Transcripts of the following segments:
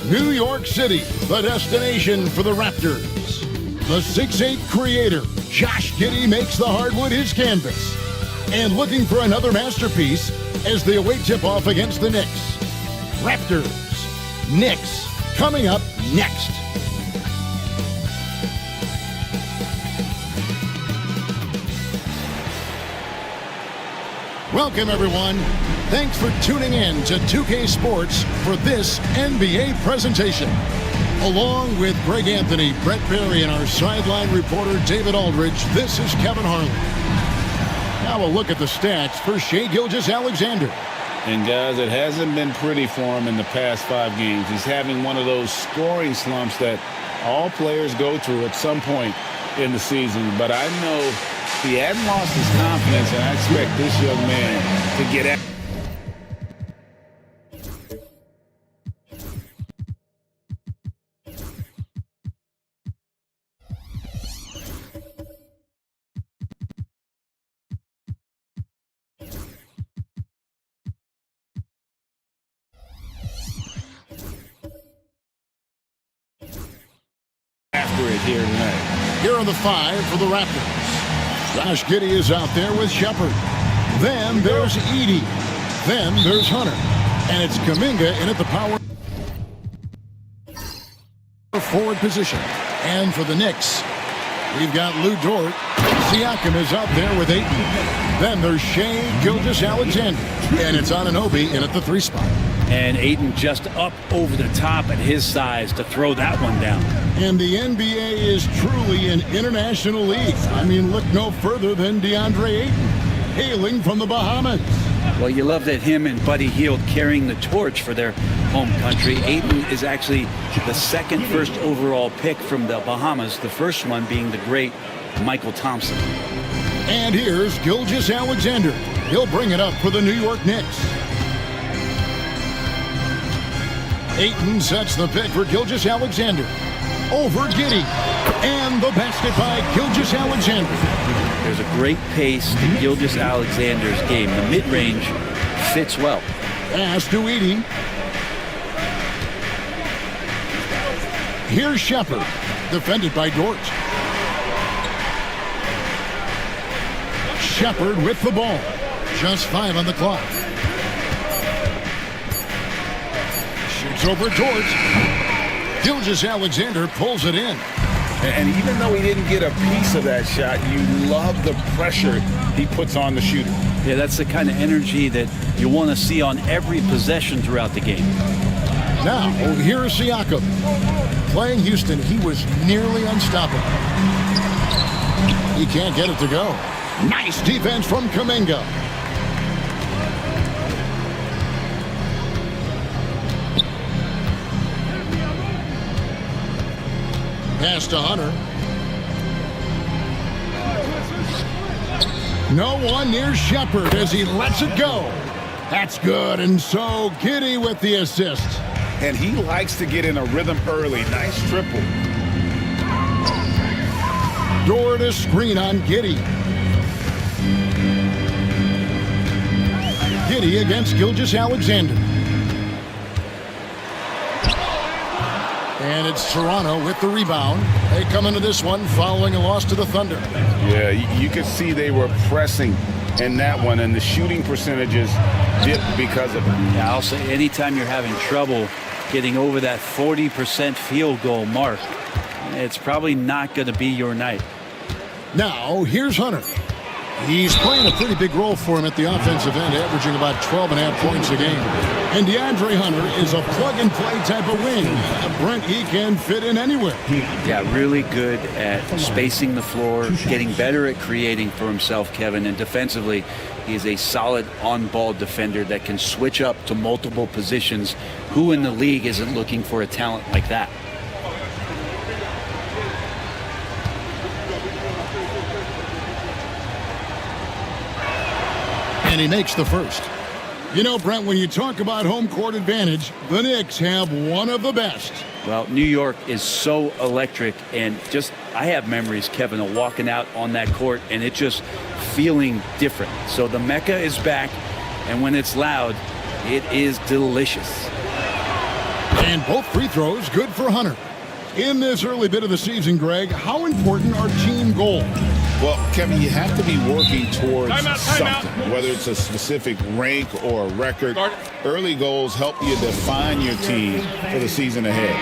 New York City, the destination for the Raptors. The 6'8 creator, Josh Giddey, makes the hardwood his canvas. And looking for another masterpiece as they await tip-off against the Knicks. Raptors, Knicks, coming up next. Welcome, everyone. Thanks for tuning in to 2K Sports for this NBA presentation. Along with Greg Anthony, Brett Berry, and our sideline reporter, David Aldridge, this is Kevin Harlan. Now a look at the stats for Shai Gilgeous-Alexander. And guys, it hasn't been pretty for him in the past 5 games. He's having one of those scoring slumps that all players go through at some point in the season. But I know he hasn't lost his confidence, and I expect this young man to get at. After it here tonight. Here are the 5 for the Raptors. Josh Giddey is out there with Shepard. Then there's Edey. Then there's Hunter. And it's Kuminga in at the power forward position. And for the Knicks, we've got Lou Dort. Siakam is out there with Ayton. Then there's Shai Gilgeous-Alexander. And it's Anunoby in at the 3 spot. And Ayton just up over the top at his size to throw that one down. And the NBA is truly an international league. I mean, look no further than DeAndre Ayton, hailing from the Bahamas. Well, you love that him and Buddy Hield carrying the torch for their home country. Ayton is actually the second first overall pick from the Bahamas, the first one being the great Michael Thompson. And here's Gilgeous-Alexander. He'll bring it up for the New York Knicks. Ayton sets the pick for Gilgeous-Alexander. Over Giddey. And the basket by Gilgeous-Alexander. There's a great pace to Gilgeous-Alexander's game. The mid-range fits well. Pass to Edey. Here's Shepard. Defended by Dort. Shepard with the ball. Just 5 on the clock. Shoots over Dort. Gilgeous-Alexander pulls it in. And even though he didn't get a piece of that shot, you love the pressure he puts on the shooter. Yeah, that's the kind of energy that you want to see on every possession throughout the game. Now, here's Siakam. Playing Houston, he was nearly unstoppable. He can't get it to go. Nice defense from Kuminga. Pass to Hunter. No one near Shepard as he lets it go. That's good, and so Giddey with the assist. And he likes to get in a rhythm early. Nice triple. Door to screen on Giddey. Giddey against Gilgeous-Alexander. And it's Toronto with the rebound. They come into this one following a loss to the Thunder. Yeah, you could see they were pressing in that one, and the shooting percentages dipped because of it. Yeah, I'll say anytime you're having trouble getting over that 40% field goal mark, it's probably not going to be your night. Now, here's Hunter. He's playing a pretty big role for him at the offensive end, averaging about 12.5 points a game. And DeAndre Hunter is a plug-and-play type of wing. Brent, he can fit in anywhere. Yeah, really good at spacing the floor, getting better at creating for himself, Kevin. And defensively, he is a solid on-ball defender that can switch up to multiple positions. Who in the league isn't looking for a talent like that? And he makes the first. You know, Brent, when you talk about home court advantage, the Knicks have one of the best. Well, New York is so electric, and just I have memories, Kevin, of walking out on that court and it just feeling different. So the Mecca is back, and when it's loud, it is delicious. And both free throws good for Hunter. In this early bit of the season, Greg, how important are team goals? Well, Kevin, you have to be working towards something, whether it's a specific rank or a record. Early goals help you define your team for the season ahead.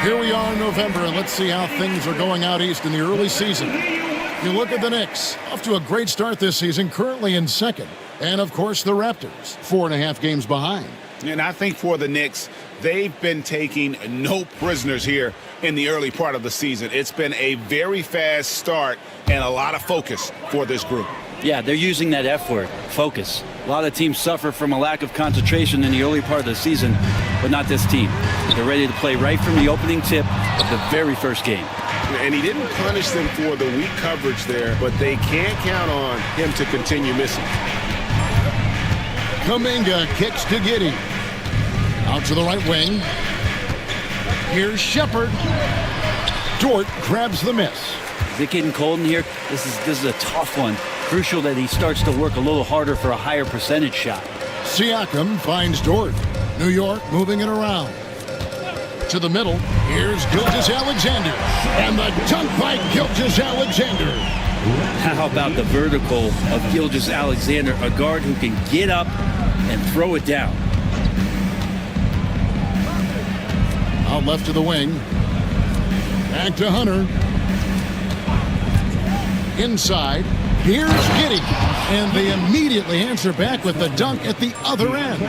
Here we are in November, and let's see how things are going out east in the early season. You look at the Knicks, off to a great start this season, currently in second. And, of course, the Raptors, 4.5 games behind. And I think for the Knicks, they've been taking no prisoners here in the early part of the season. It's been a very fast start and a lot of focus for this group. Yeah, they're using that F word, focus. A lot of teams suffer from a lack of concentration in the early part of the season, but not this team. They're ready to play right from the opening tip of the very first game. And he didn't punish them for the weak coverage there, but they can't count on him to continue missing. Kuminga kicks to Giddey. Out to the right wing. Here's Shepherd. Dort grabs the miss. Is it getting cold in here? This is a tough one. Crucial that he starts to work a little harder for a higher percentage shot. Siakam finds Dort. New York moving it around. To the middle. Here's Gilgeous-Alexander. And the dunk by Gilgeous-Alexander. How about the vertical of Gilgeous-Alexander, a guard who can get up and throw it down. Out left to the wing. Back to Hunter. Inside. Here's Giddey. And they immediately answer back with the dunk at the other end.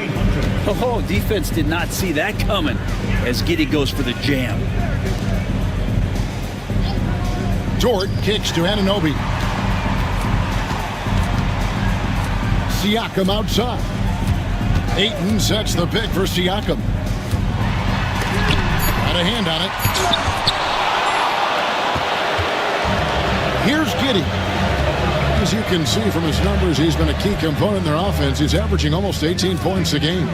Oh, defense did not see that coming as Giddey goes for the jam. Dort kicks to Anunoby. Siakam outside. Ayton sets the pick for Siakam. Got a hand on it. Here's Giddey. As you can see from his numbers, he's been a key component in their offense. He's averaging almost 18 points a game.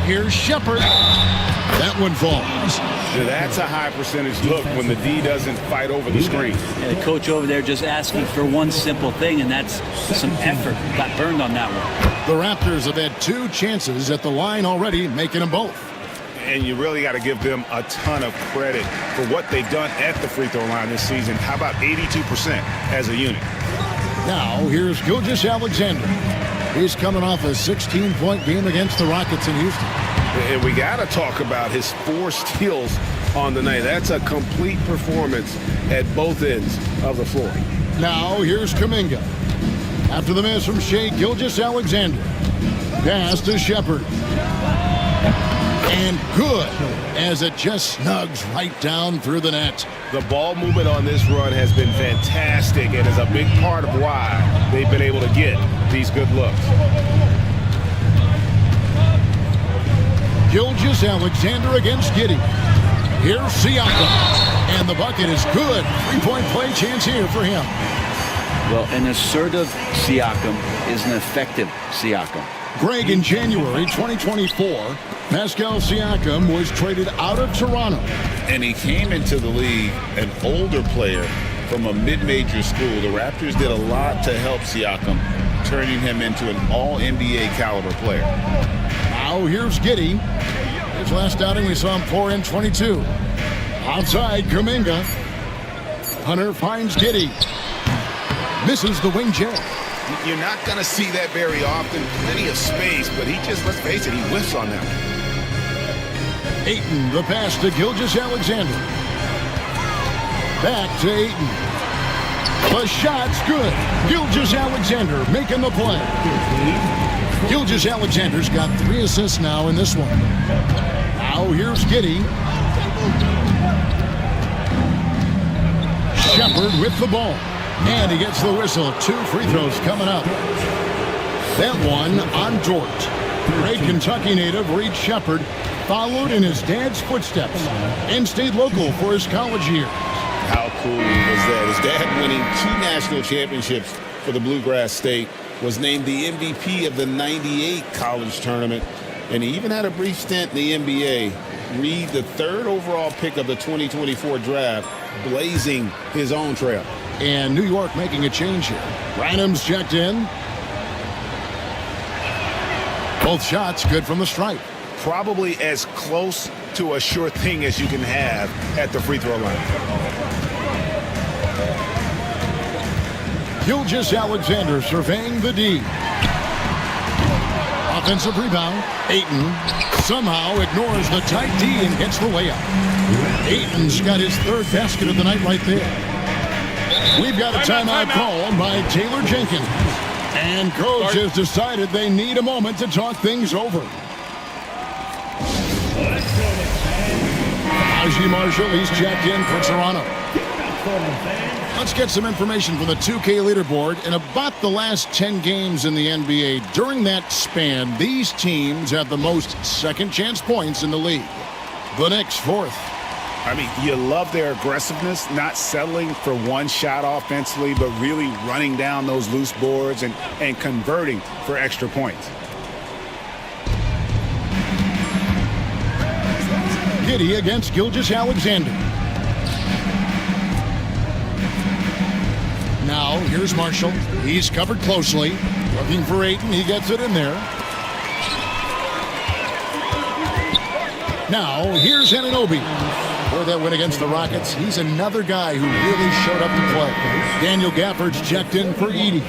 Here's Shepherd. That one falls. That's a high percentage look when the D doesn't fight over the screen. Yeah, the coach over there just asking for one simple thing, and that's some effort. Got burned on that one. The Raptors have had 2 chances at the line already, making them both. And you really got to give them a ton of credit for what they've done at the free throw line this season. How about 82% as a unit? Now, here's Gilgeous-Alexander. He's coming off a 16-point game against the Rockets in Houston. And we got to talk about his 4 steals on the night. That's a complete performance at both ends of the floor. Now, here's Kuminga. After the miss from Shai Gilgeous-Alexander. Pass to Shepherd. And good, as it just snugs right down through the net. The ball movement on this run has been fantastic and is a big part of why they've been able to get these good looks. Gilgeous-Alexander against Giddey. Here's Siakam. And the bucket is good. 3-point play chance here for him. Well, an assertive Siakam is an effective Siakam. Greg, in January 2024, Pascal Siakam was traded out of Toronto. And he came into the league an older player from a mid-major school. The Raptors did a lot to help Siakam, turning him into an all-NBA caliber player. Now here's Giddey. His last outing we saw him pour in 22. Outside, Kuminga. Hunter finds Giddey. Misses the wing J. You're not going to see that very often. Plenty of space, but he just, let's face it, he whiffs on that one. Ayton, the pass to Gilgeous-Alexander. Back to Ayton. The shot's good. Gilgeous-Alexander making the play. Gilgeous-Alexander's got 3 assists now in this one. Now here's Giddey. Shepherd with the ball. And he gets the whistle. 2 free throws coming up. That one on Dort. Great Kentucky native Reed Shepherd followed in his dad's footsteps and stayed local for his college years. How cool was that? His dad winning 2 national championships for the Bluegrass State, was named the MVP of the '98 college tournament, and he even had a brief stint in the NBA. Reed, the 3rd overall pick of the 2024 draft, blazing his own trail. And New York making a change here. Branham's checked in. Both shots good from the stripe. probably as close to a sure thing as you can have at the free throw line. Gilgeous Alexander surveying the D. Offensive rebound. Ayton somehow ignores the tight D and gets the layup. Ayton's got his third basket of the night right there. We've got a timeout call by Taylor Jenkins. And coach has decided they need a moment to talk things over. Najee Marshall, he's checked in for Toronto. Let's get some information from the 2K leaderboard. In about the last 10 games in the NBA, during that span, these teams have the most second chance points in the league. The Knicks, fourth. I mean, you love their aggressiveness, not settling for one shot offensively, but really running down those loose boards and converting for extra points. Giddey against Gilgeous Alexander. Now, here's Marshall. He's covered closely. Looking for Ayton. He gets it in there. Now, here's Anunoby. For that win against the Rockets, he's another guy who really showed up to play. Daniel Gafford's checked in for Edey.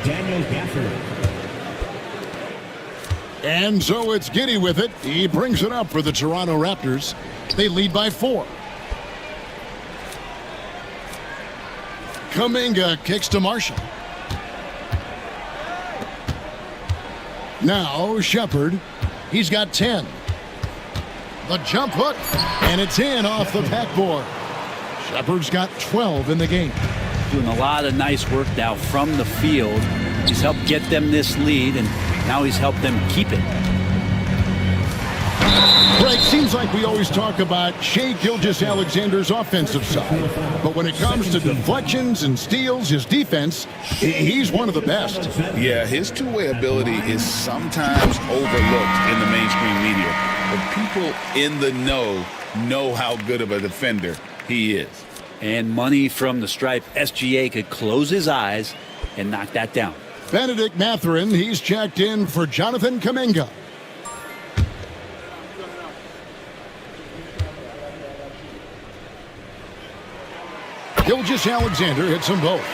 Daniel Gafford. And so it's Giddey with it. He brings it up for the Toronto Raptors. They lead by 4. Kuminga kicks to Marshall. Now Shepherd. He's got 10. The jump hook, and it's in off the backboard. Shepherd's got 12 in the game. Doing a lot of nice work now from the field. He's helped get them this lead, and now he's helped them keep it. Greg, seems like we always talk about Shai Gilgeous-Alexander's offensive side. But when it comes to deflections and steals, his defense, he's one of the best. Yeah, his two-way ability is sometimes overlooked in the mainstream media. But people in the know how good of a defender he is. And money from the stripe. SGA could close his eyes and knock that down. Benedict Mathurin, he's checked in for Jonathan Kuminga. Gilgeous-Alexander hits them both.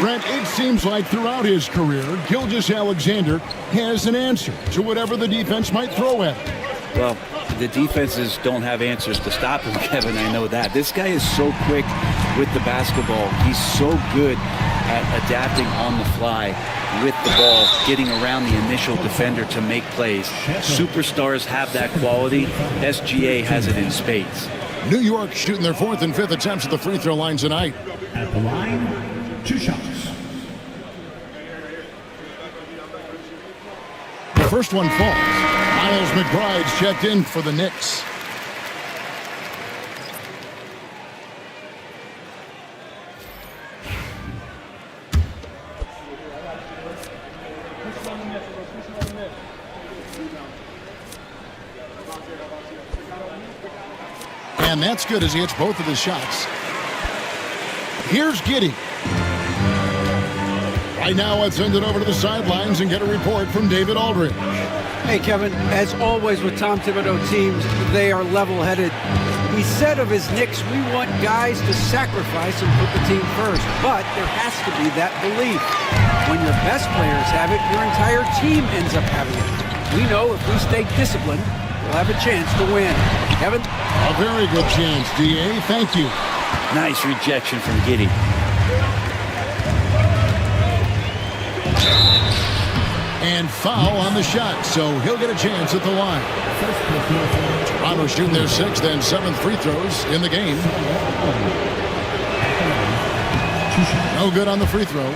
Brent, it seems like throughout his career, Gilgeous-Alexander has an answer to whatever the defense might throw at him. Well, the defenses don't have answers to stop him, Kevin. I know that. This guy is so quick with the basketball. He's so good at adapting on the fly with the ball, getting around the initial defender to make plays. Superstars have that quality. SGA has it in spades. New York shooting their 4th and 5th attempts at the free throw line tonight. At the line, 2 shots. The first one falls. Miles McBride's checked in for the Knicks. And that's good as he hits both of his shots. Here's Giddey. Right now, let's send it over to the sidelines and get a report from David Aldridge. Hey, Kevin, as always with Tom Thibodeau teams, they are level-headed. He said of his Knicks, we want guys to sacrifice and put the team first. But there has to be that belief. When your best players have it, your entire team ends up having it. We know if we stay disciplined, we'll have a chance to win. Kevin? A very good chance, D.A. Thank you. Nice rejection from Giddey. And foul on the shot, so he'll get a chance at the line. Toronto shooting their 6th and 7th free throws in the game. No good on the free throw.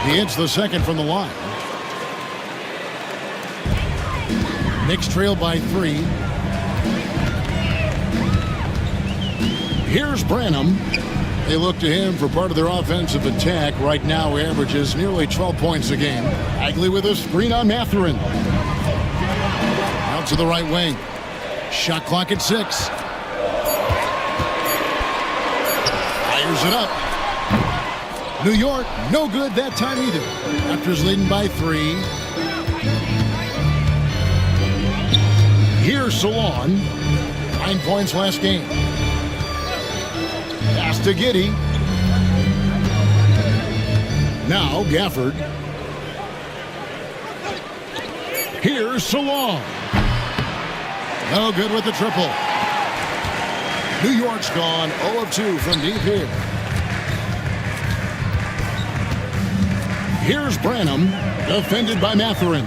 He hits the second from the line. Knicks trail by 3. Here's Branham. They look to him for part of their offensive attack. Right now, he averages nearly 12 points a game. Bagley with a screen on Mathurin. Out to the right wing. Shot clock at 6. Fires it up. New York, no good that time either. Raptors leading by 3. Here's Salon. 9 points last game. Pass to Giddey. Now Gafford. Here's Salon. No good with the triple. New York's gone 0 of 2 from deep here. Here's Branham, defended by Mathurin.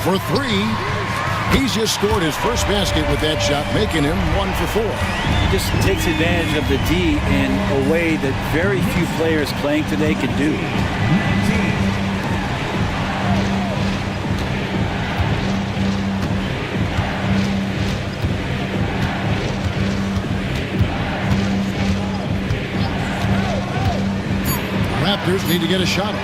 For 3, he's just scored his first basket with that shot, making him 1 for 4. He just takes advantage of the D in a way that very few players playing today can do. Raptors need to get a shot up.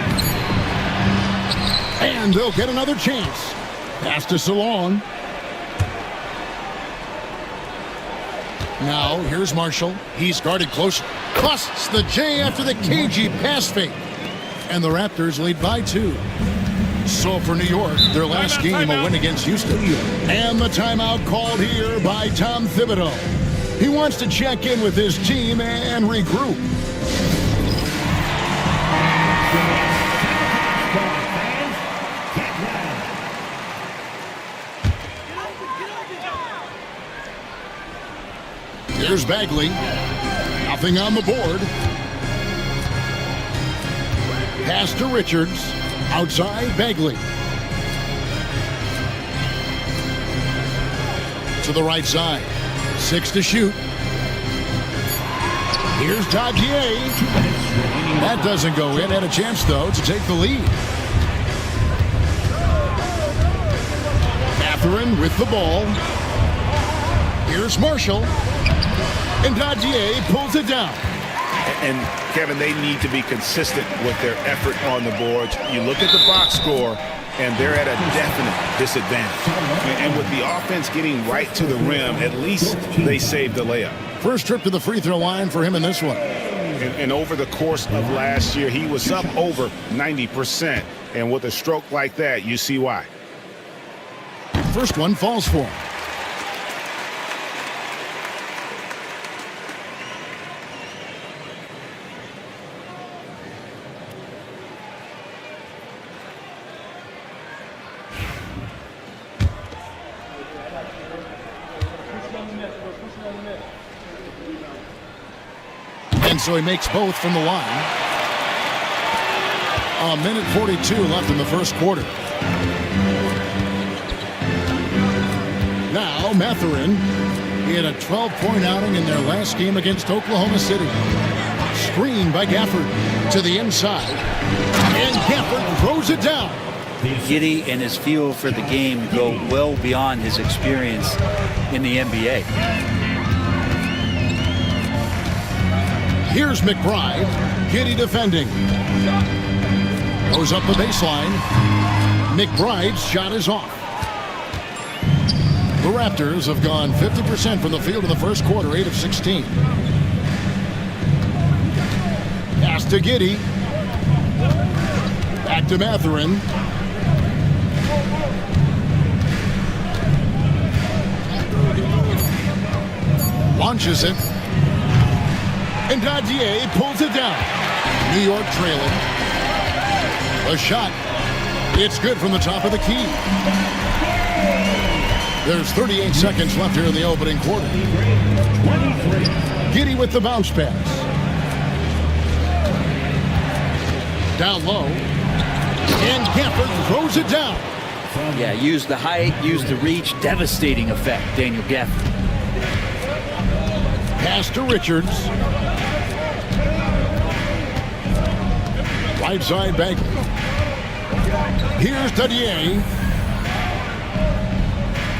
And they'll get another chance. Pass to Salon. Now, here's Marshall. He's guarded close. Busts the J after the cagey pass fake. And the Raptors lead by 2. So for New York, their last game a win against Houston. And the timeout called here by Tom Thibodeau. He wants to check in with his team and regroup. Here's Bagley. Nothing on the board. Pass to Richards. Outside, Bagley. To the right side. 6 to shoot. Here's Dadier. That doesn't go in. Had a chance, though, to take the lead. Mathurin with the ball. Here's Marshall. And Dadier pulls it down. And, Kevin, they need to be consistent with their effort on the boards. You look at the box score, and they're at a definite disadvantage. And with the offense getting right to the rim, at least they saved the layup. First trip to the free throw line for him in this one. And over the course of last year, he was up over 90%. And with a stroke like that, you see why. First one falls for him. And so he makes both from the line. A minute 42 left in the first quarter. Now Mathurin. He had a 12-point outing in their last game against Oklahoma City. Screen by Gafford to the inside. And Gafford throws it down. Giddey and his feel for the game go well beyond his experience in the NBA. Here's McBride. Giddey defending. Goes up the baseline. McBride's shot is off. The Raptors have gone 50% from the field in the first quarter, 8 of 16. Pass to Giddey. Back to Mathurin. Launches it. And Dadier pulls it down. New York trailing. A shot. It's good from the top of the key. There's 38 seconds left here in the opening quarter. Giddey with the bounce pass. Down low. And Gafford throws it down. Yeah, use the height, use the reach. Devastating effect, Daniel Gafford. Pass to Richards. Right side Bagley. Here's Dadier.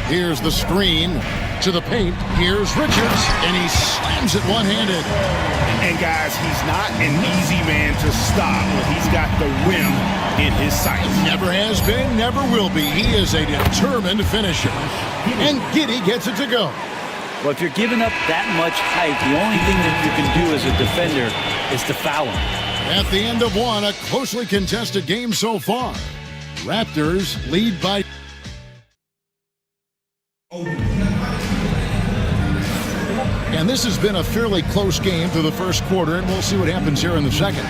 Here's the screen to the paint. Here's Richards, and he Slams it one-handed. And guys, he's not an easy man to stop when he's got the rim in his sights. Never has been, never will be. He is a determined finisher. And Giddey gets it to go. Well, if you're giving up that much height, the only thing that you can do as a defender is to foul him. At the end of one, a closely contested game so far. Raptors lead by... And this has been a fairly close game through the first quarter, and we'll see what happens here in the second.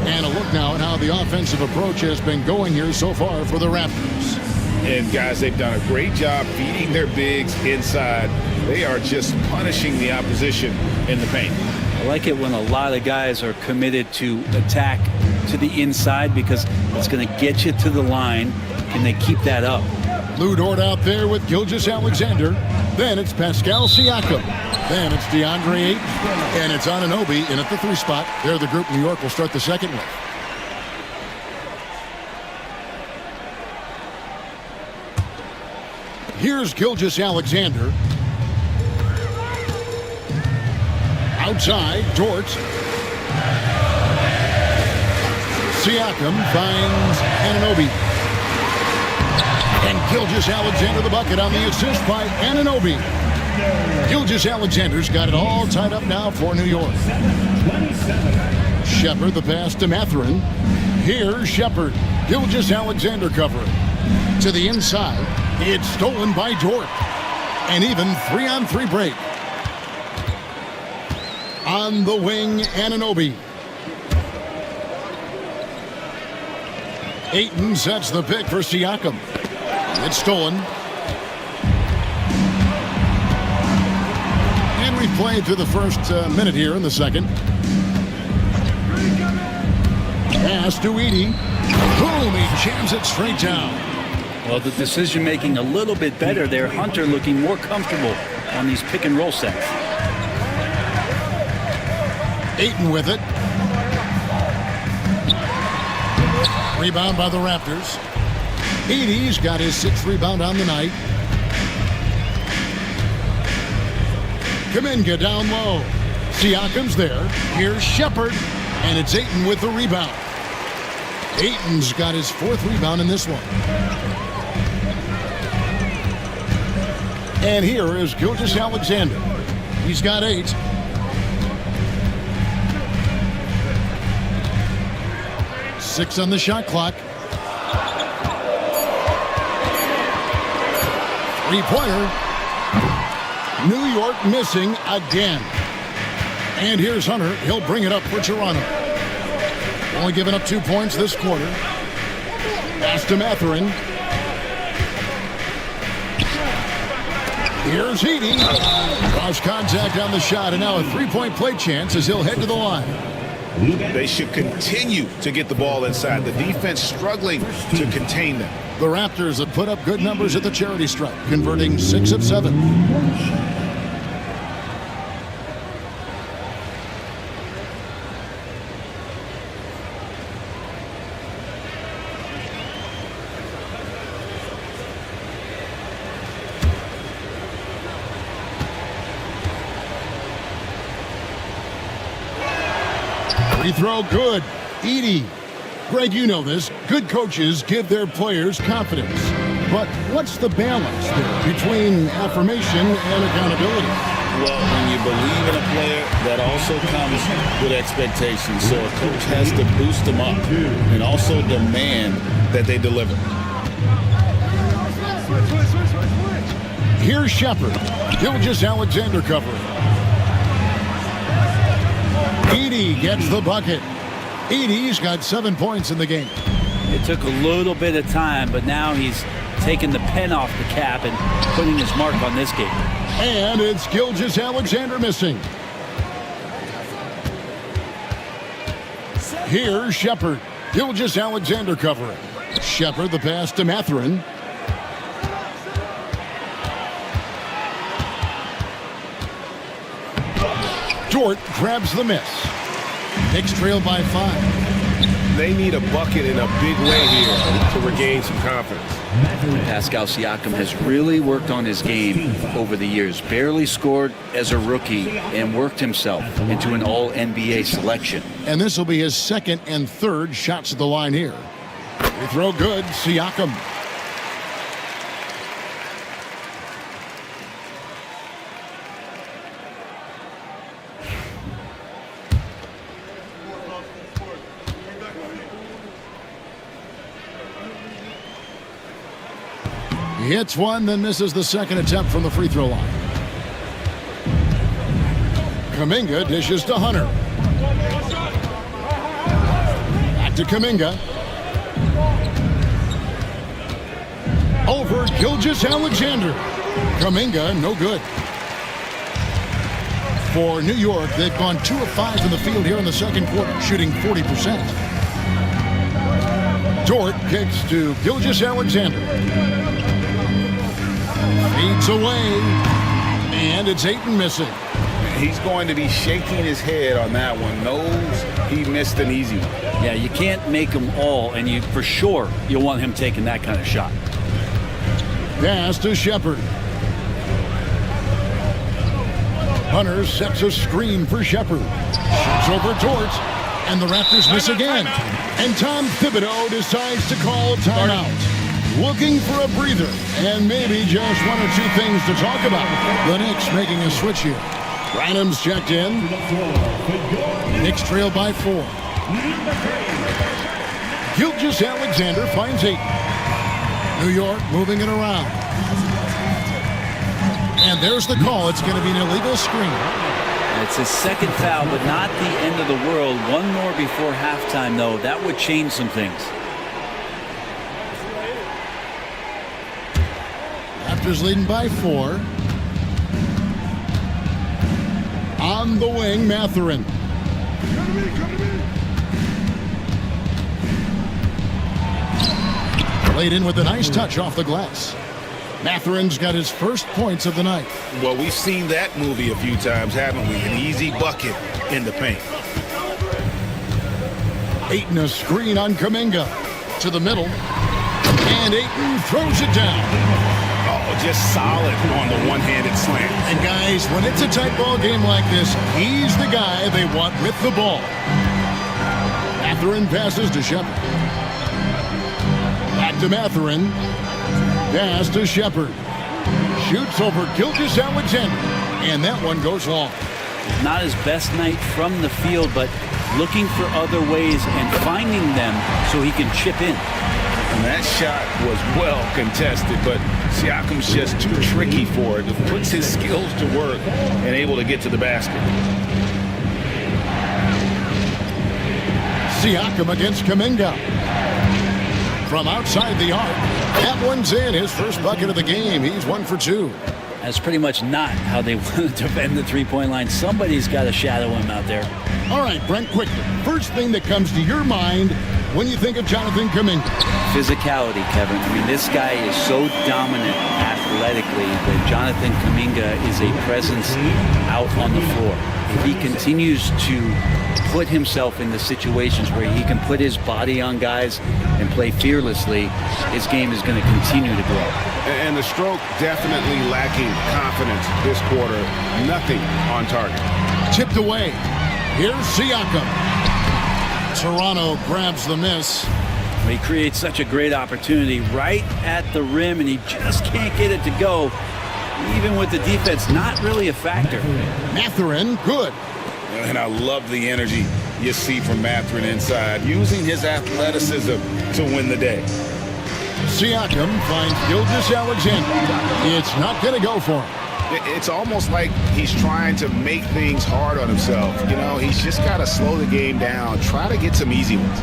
And a look now at how the offensive approach has been going here so far for the Raptors. And guys, they've done a great job feeding their bigs inside. They are just punishing the opposition in the paint. I like it when a lot of guys are committed to attack to the inside because it's going to get you to the line. Can they keep that up? Lou Dort out there with Gilgeous-Alexander. Then it's Pascal Siakam. Then it's DeAndre Ayton. And it's Anunoby in at the 3 spot. They're the group New York will start the second with. Here's Gilgeous-Alexander. Outside, Dort. Siakam finds Anunoby. And Gilgeous-Alexander the bucket on the assist by Anunoby. Gilgeous-Alexander's got it all tied up now for New York. Shepard the pass to Mathurin. Here's Shepard. Gilgeous-Alexander covering. To the inside. It's stolen by Dort. And even 3-on-3 break. On the wing, Anunoby. Ayton sets the pick for Siakam. It's stolen. And we played through the first minute here in the second. Pass to Edey. Boom, he jams it straight down. Well, the decision making a little bit better there. Hunter looking more comfortable on these pick and roll sets. Ayton with it. Rebound by the Raptors. Edey's got his 6th rebound on the night. Kuminga down low. Siakam's there. Here's Shepard. And it's Ayton with the rebound. Ayton's got his 4th rebound in this one. And here is Gilgeous-Alexander. He's got 8. Six on the shot clock. 3-pointer. New York missing again. And here's Hunter. He'll bring it up for Toronto. Only giving up 2 points this quarter. Pass to Mathurin. Here's Edey. Cross contact on the shot, and now a 3-point play chance as he'll head to the line. They should continue to get the ball inside. The defense struggling to contain them. The Raptors have put up good numbers at the charity stripe, converting 6 of 7. Free throw good. Edey. Greg, you know this. Good coaches give their players confidence. But what's the balance there between affirmation and accountability? Well, when you believe in a player, that also comes with expectations. So a coach has to boost them up and also demand that they deliver. Here's Shepard. Gilgeous-Alexander covering. Edey gets the bucket. Edey's got 7 points in the game. It took a little bit of time, but now he's taking the pen off the cap and putting his mark on this game. And it's Gilgeous-Alexander missing. Here's Shepard. Gilgeous-Alexander covering. Shepard the pass to Mathurin. Dort grabs the miss. Knicks trail by 5. They need a bucket in a big way here to regain some confidence. Pascal Siakam has really worked on his game over the years. Barely scored as a rookie and worked himself into an all-NBA selection. And this will be his second and third shots at the line here. Free throw good, Siakam. He hits one, then misses the second attempt from the free throw line. Kuminga dishes to Hunter. Back to Kuminga. Over Gilgeous-Alexander. Kuminga, no good. For New York, they've gone 2 of 5 in the field here in the second quarter, shooting 40%. Dort kicks to Gilgeous-Alexander. Feeds away, and it's Ayton missing. He's going to be shaking his head on that one. Knows he missed an easy one. Yeah, you can't make them all, and you for sure you'll want him taking that kind of shot. Pass to Shepard. Hunter sets a screen for Shepard. Shoots over Dort, and the Raptors miss again. And Tom Thibodeau decides to call timeout. Looking for a breather, and maybe just 1 or 2 things to talk about. The Knicks making a switch here. Branham's checked in. Knicks trail by 4. Gilgeous-Alexander finds 8. New York moving it around. And there's the call. It's going to be an illegal screen. It's his second foul, but not the end of the world. One more before halftime, though. That would change some things. Raptors leading by 4. On the wing, Mathurin. Played in with a nice touch off the glass. Mathurin's got his first points of the night. Well, we've seen that movie a few times, haven't we? An easy bucket in the paint. Ayton a screen on Kuminga. To the middle. And Ayton throws it down. Oh, just solid on the one-handed slam. And guys, when it's a tight ball game like this, he's the guy they want with the ball. Mathurin passes to Shepard. Back to Mathurin. Pass to Shepard. Shoots over Gilgeous-Alexander. And that one goes long. Not his best night from the field, but looking for other ways and finding them so he can chip in. And that shot was well contested, but Siakam's just too tricky for it. It puts his skills to work and able to get to the basket. Siakam against Kuminga. From outside the arc. That one's in. His first bucket of the game. He's 1 for 2. That's pretty much not how they want to defend the three-point line. Somebody's got to shadow him out there. All right, Brent, quickly. First thing that comes to your mind when you think of Jonathan Kuminga. Physicality, Kevin. I mean, this guy is so dominant athletically that Jonathan Kuminga is a presence out on the floor. If he continues to put himself in the situations where he can put his body on guys and play fearlessly, his game is going to continue to grow. And the stroke definitely lacking confidence this quarter. Nothing on target. Tipped away. Here's Siakam. Toronto grabs the miss. He creates such a great opportunity right at the rim, and he just can't get it to go. Even with the defense, not really a factor. Mathurin, good. And I love the energy you see from Mathurin inside, using his athleticism to win the day. Siakam finds Gilgeous-Alexander. It's not going to go for him. It's almost like he's trying to make things hard on himself. You know, he's just got to slow the game down, try to get some easy ones.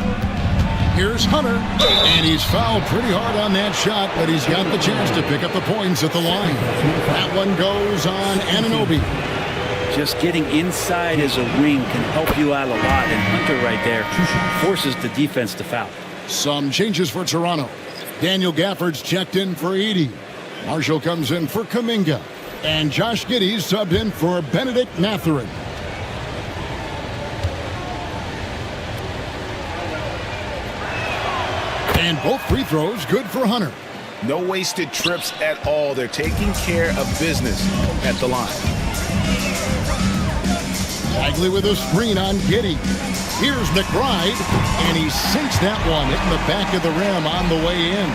Here's Hunter, and he's fouled pretty hard on that shot, but he's got the chance to pick up the points at the line. That one goes on Anunoby. Just getting inside as a wing can help you out a lot, and Hunter right there forces the defense to foul. Some changes for Toronto. Daniel Gafford's checked in for Edey. Marshall comes in for Kuminga. And Josh Giddey's subbed in for Benedict Mathurin. And both free throws good for Hunter. No wasted trips at all. They're taking care of business at the line. Bagley with a screen on Giddey. Here's McBride, and he sinks that one hitting the back of the rim on the way in.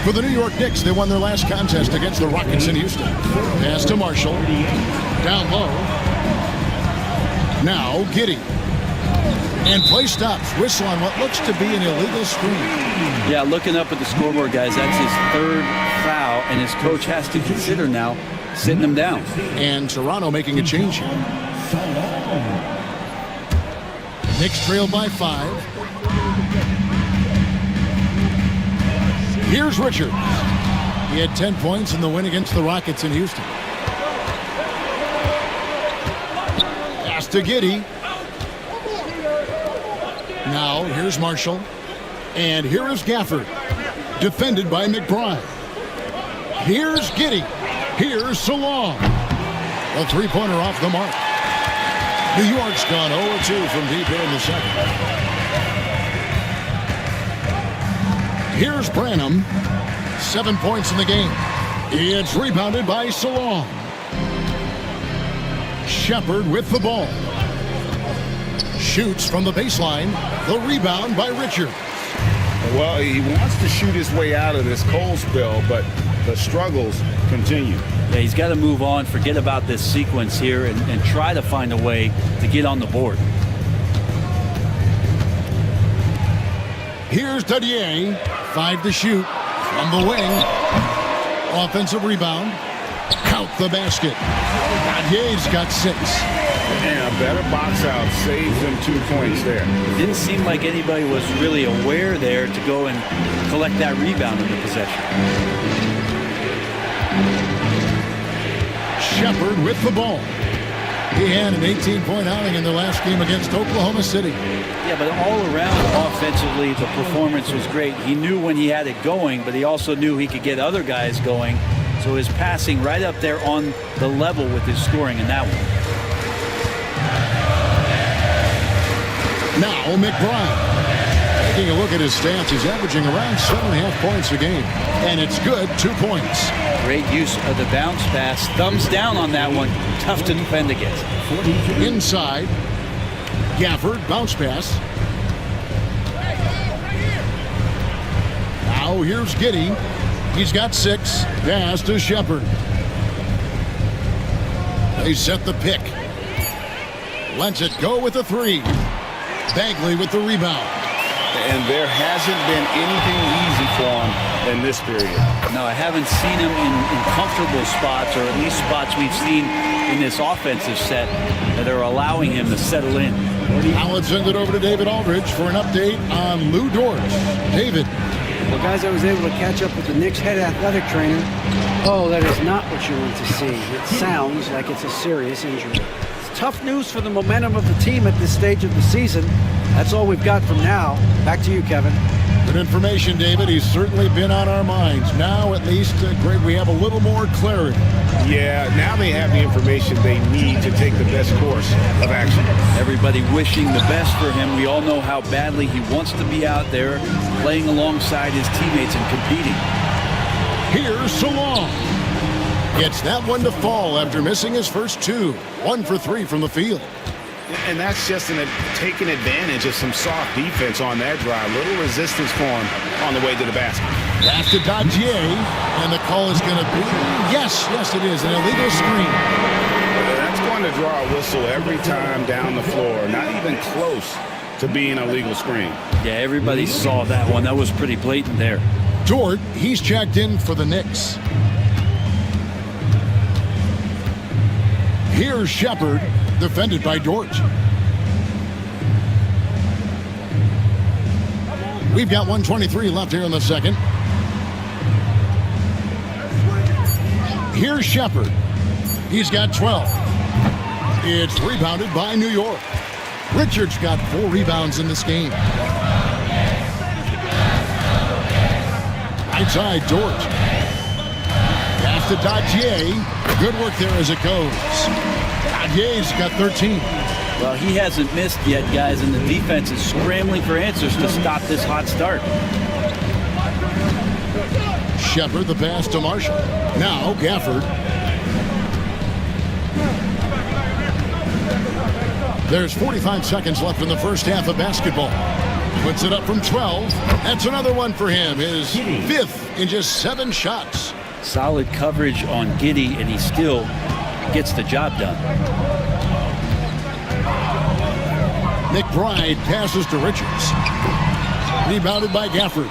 For the New York Knicks, they won their last contest against the Rockets in Houston. Pass to Marshall. Down low. Now Giddey. And play stops. Whistle on what looks to be an illegal screen. Yeah, looking up at the scoreboard, guys, that's his third foul, and his coach has to consider now sitting him down. And Toronto making a change here. Knicks trail by 5. Here's Richards. He had 10 points in the win against the Rockets in Houston. Pass to Giddey. Now here's Marshall. And here is Gafford. Defended by McBride. Here's Giddey. Here's Salong. A three-pointer off the mark. New York's gone 0-2 from deep here in the second. Here's Branham. 7 points in the game. It's rebounded by Salong. Shepard with the ball. Shoots from the baseline. The rebound by Richards. Well, he wants to shoot his way out of this cold spell, but the struggles continue. Yeah, he's got to move on, forget about this sequence here, and try to find a way to get on the board. Here's Dadier. 5 to shoot. From the wing. Offensive rebound. Count the basket. Dadier's got 6. And a better box out saves him 2 points there. Didn't seem like anybody was really aware there to go and collect that rebound in the possession. Shepard with the ball. He had an 18-point outing in the last game against Oklahoma City. Yeah, but all around offensively, the performance was great. He knew when he had it going, but he also knew he could get other guys going. So his passing right up there on the level with his scoring in that one. Now McBride. Taking a look at his stats, he's averaging around 7.5 points a game. And it's good, 2 points. Great use of the bounce pass. Thumbs down on that one. Tough to defend against. Inside. Gafford, bounce pass. Now here's Giddey. He's got 6. Pass to Shepard. They set the pick. Lets it go with a 3. Bagley with the rebound. And there hasn't been anything easy for him in this period. No, I haven't seen him in comfortable spots, or at least spots we've seen in this offensive set that are allowing him to settle in. Now let's send it over to David Aldridge for an update on Lou Dort. David. Well, guys, I was able to catch up with the Knicks head athletic trainer. Oh, that is not what you want to see. It sounds like it's a serious injury. It's tough news for the momentum of the team at this stage of the season. That's all we've got from now. Back to you, Kevin. Good information, David. He's certainly been on our minds. Now, at least, Greg, we have a little more clarity. Yeah, now they have the information they need to take the best course of action. Everybody wishing the best for him. We all know how badly he wants to be out there playing alongside his teammates and competing. Here's Salong. Gets that one to fall after missing his first 2. 1 for 3 from the field. And that's just taking advantage of some soft defense on that drive. Little resistance for him on the way to the basket. Pass to Dadier, and the call is going to be, yes, it is, an illegal screen. That's going to draw a whistle every time down the floor. Not even close to being a legal screen. Yeah, everybody saw that one. That was pretty blatant there. Dort, he's checked in for the Knicks. Here's Shepard, defended by Dort. We've got 1:23 left here in the second. Here's Shepard. He's got 12. It's rebounded by New York. Richards got 4 rebounds in this game. Right side, Dort. Pass to Dadier. Good work there as it goes. Dadier's got 13. Well, he hasn't missed yet, guys, and the defense is scrambling for answers to stop this hot start. Shepard the pass to Marshall. Now Gafford. There's 45 seconds left in the first half of basketball. Puts it up from 12. That's another one for him. His 5th in just 7 shots. Solid coverage on Giddey, and he still gets the job done. McBride passes to Richards. Rebounded by Gafford.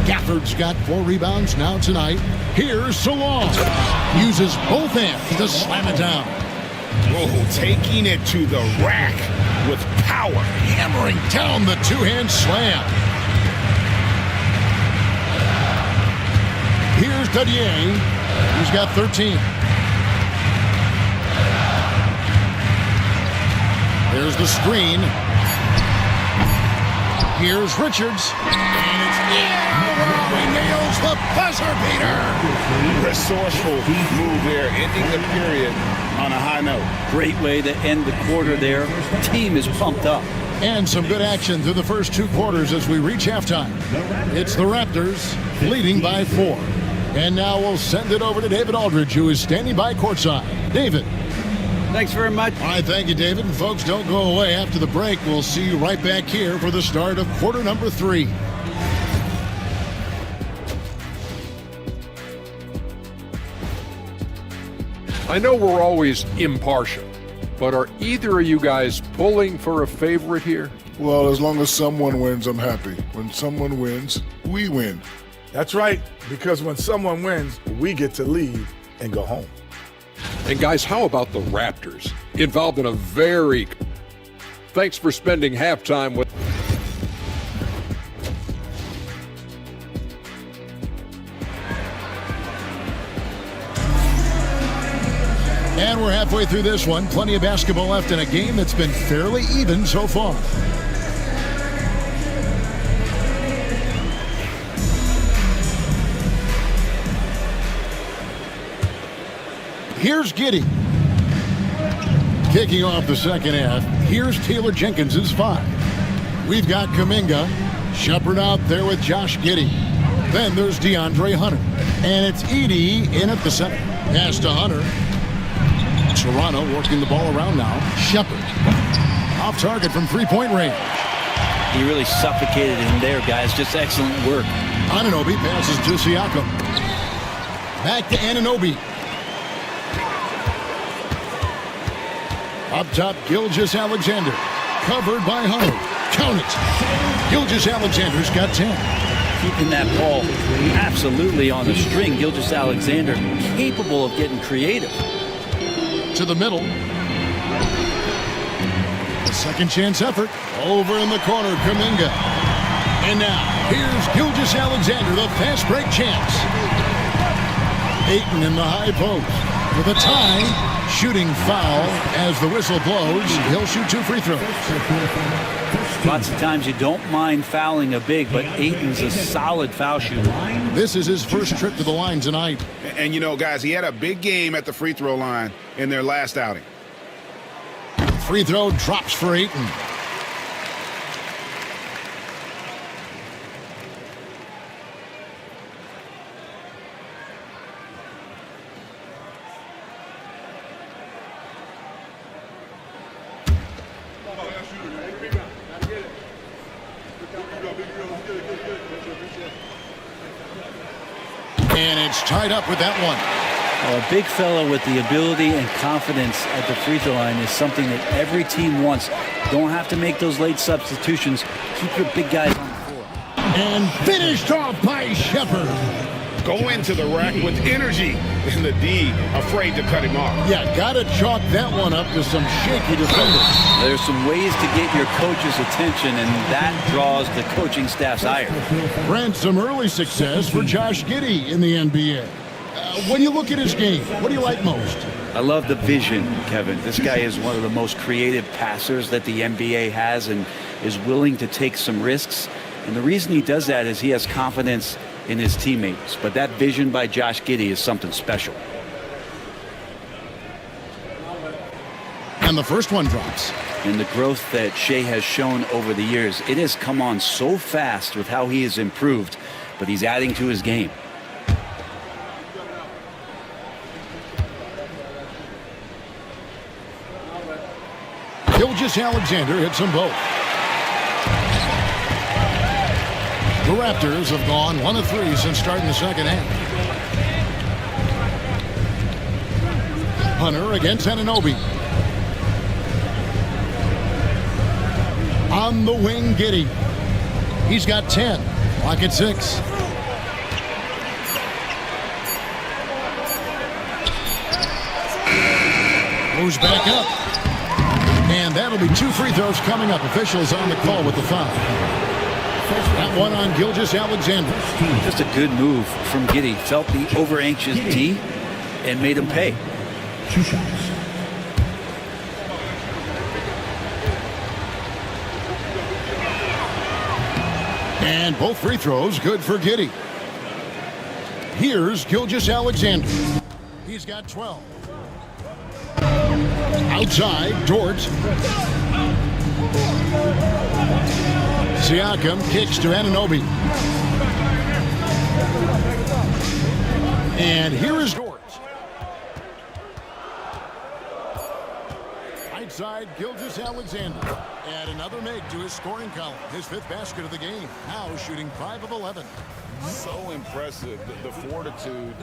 Gafford's got 4 rebounds now tonight. Here's Salon. Uses both hands to slam it down. Oh, taking it to the rack with power. Hammering down the 2-hand slam. Here's Dadier. He's got 13. There's the screen. Here's Richards. And it's he nails the buzzer beater. Resourceful move there, ending the period on a high note. Great way to end the quarter there. Team is pumped up. And some good action through the first 2 quarters as we reach halftime. It's the Raptors leading by 4. And now we'll send it over to David Aldridge, who is standing by courtside. David. Thanks very much. All right, thank you, David. And folks, don't go away. After the break, we'll see you right back here for the start of quarter number 3. I know we're always impartial, but are either of you guys pulling for a favorite here? Well, as long as someone wins, I'm happy. When someone wins, we win. That's right, because when someone wins, we get to leave and go home. And guys, how about the Raptors? Involved in a very... Thanks for spending halftime with... And we're halfway through this one. Plenty of basketball left in a game that's been fairly even so far. Here's Giddey. Kicking off the second half. Here's Taylor Jenkins' 5. We've got Kuminga. Shepard out there with Josh Giddey. Then there's DeAndre Hunter. And it's Edey in at the center. Pass to Hunter. Toronto working the ball around now. Shepard. Off target from 3-point range. He really suffocated him there, guys. Just excellent work. Anunoby passes to Siakam. Back to Anunoby. Up top, Gilgeous-Alexander. Covered by Hunter. Count it. Gilgeous-Alexander's got 10. Keeping that ball absolutely on the string. Gilgeous-Alexander capable of getting creative. To the middle. A second chance effort. Over in the corner, Kuminga. And now, here's Gilgeous-Alexander, the fast break chance. Ayton in the high post. With a tie. Shooting foul as the whistle blows. He'll shoot 2 free throws. Lots of times you don't mind fouling a big, but Ayton's a solid foul shooter. This is his first trip to the line tonight. And you know, guys, he had a big game at the free throw line in their last outing. Free throw drops for Ayton. And it's tied up with that one. A big fella with the ability and confidence at the free throw line is something that every team wants. Don't have to make those late substitutions. Keep your big guys on the floor. And finished off by Shepard. Go into the rack with energy. And the D afraid to cut him off. Yeah, got to chalk that one up to some shaky defenders. There's some ways to get your coach's attention, and that draws the coaching staff's ire. Brent, some early success for Josh Giddey in the NBA. When you look at his game, what do you like most? I love the vision, Kevin. This guy is one of the most creative passers that the NBA has and is willing to take some risks. And the reason he does that is he has confidence in his teammates. But that vision by Josh Giddey is something special. And the first one drops. And the growth that Shea has shown over the years, it has come on so fast with how he has improved, but he's adding to his game. Gilgeous-Alexander hits them both. The Raptors have gone 1 of 3 since starting the second half. Hunter against Anunoby. On the wing, Giddey. He's got 10. Clock at 6. Moves back up. And that'll be 2 free throws coming up. Officials on the call with the foul. That one on Gilgeous-Alexander. Just a good move from Giddey. Felt the over-anxious D and made him pay. 2 shots. And both free throws good for Giddey. Here's Gilgeous-Alexander. He's got 12. Outside, Dort. Siakam kicks to Anunoby. And here is Dort. Right side, Gilgeous-Alexander. And another make to his scoring column. His 5th basket of the game. Now shooting 5 of 11. So impressive, the fortitude,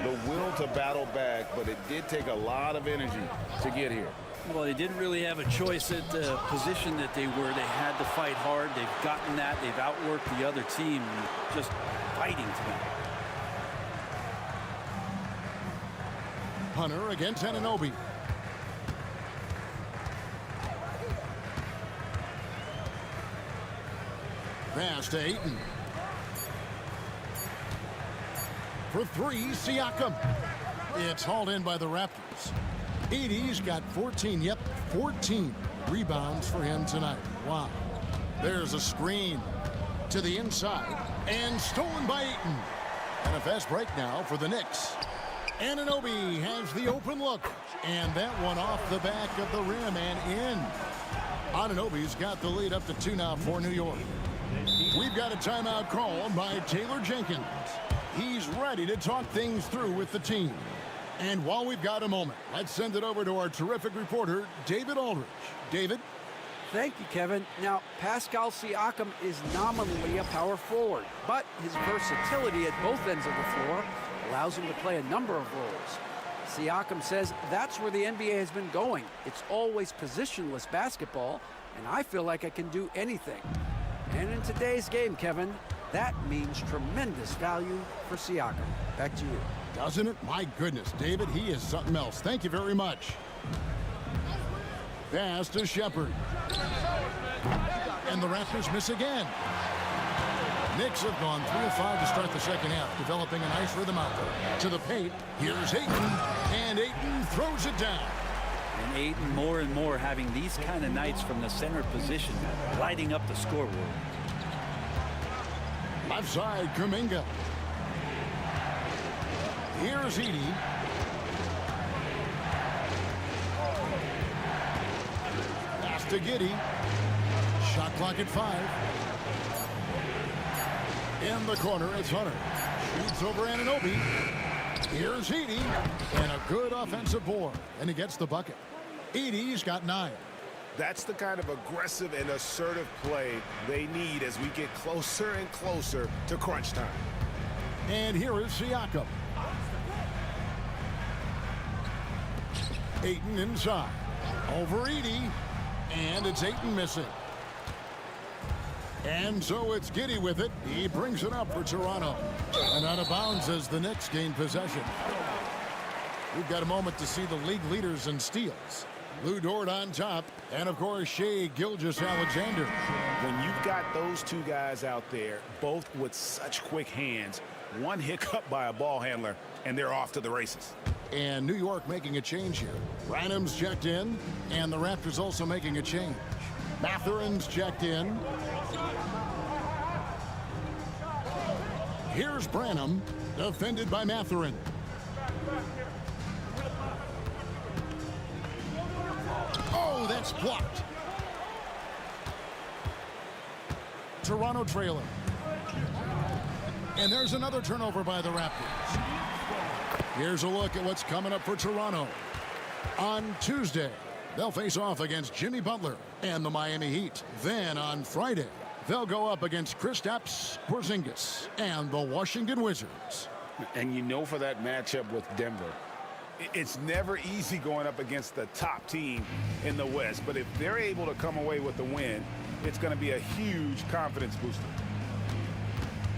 the will to battle back, but it did take a lot of energy to get here. Well, they didn't really have a choice at the position that they were. They had to fight hard. They've gotten that. They've outworked the other team, just fighting tonight. Hunter against Anunoby. Pass to Ayton. For 3, Siakam. It's hauled in by the Raptors. Edey's got 14, 14 rebounds for him tonight. Wow. There's a screen to the inside and stolen by Ayton. And a fast break now for the Knicks. Anunoby has the open look. And that one off the back of the rim and in. Anunoby's got the lead up to 2 now for New York. We've got a timeout called by Taylor Jenkins. He's ready to talk things through with the team. And while we've got a moment, let's send it over to our terrific reporter, David Aldridge. David? Thank you, Kevin. Now, Pascal Siakam is nominally a power forward, but his versatility at both ends of the floor allows him to play a number of roles. Siakam says that's where the NBA has been going. It's always positionless basketball, and I feel like I can do anything. And in today's game, Kevin, that means tremendous value for Siakam. Back to you. Doesn't it? My goodness, David, he is something else. Thank you very much. Pass to Shepard. And the Raptors miss again. Knicks have gone 3 of 5 to start the second half, developing a nice rhythm out there. To the paint, here's Ayton, and Ayton throws it down. And Ayton more and more having these kind of nights from the center position, lighting up the scoreboard. Left side, Kuminga. Here's Edey. Pass to Giddey. Shot clock at 5. In the corner, it's Hunter. Shoots over Anunoby. Here's Edey. And a good offensive board. And he gets the bucket. Edey's got 9. That's the kind of aggressive and assertive play they need as we get closer and closer to crunch time. And here is Siakam. Ayton inside. Over Edey. And it's Ayton missing. And so it's Giddey with it. He brings it up for Toronto. And out of bounds as the Knicks gain possession. We've got a moment to see the league leaders in steals. Lou Dort on top. And, of course, Shai Gilgeous-Alexander. When you've got those two guys out there, both with such quick hands, one hiccup by a ball handler, and they're off to the races. And New York making a change here. Branham's checked in, and the Raptors also making a change. Mathurin's checked in. Here's Branham, defended by Mathurin. Oh, that's blocked. Toronto trailing. And there's another turnover by the Raptors. Here's a look at what's coming up for Toronto. On Tuesday, They'll face off against Jimmy Butler and the Miami Heat. Then on Friday, they'll go up against Kristaps Porzingis and the Washington Wizards. And you know, for that matchup with Denver, It's never easy going up against the top team in the West, but if they're able to come away with the win, it's going to be a huge confidence booster.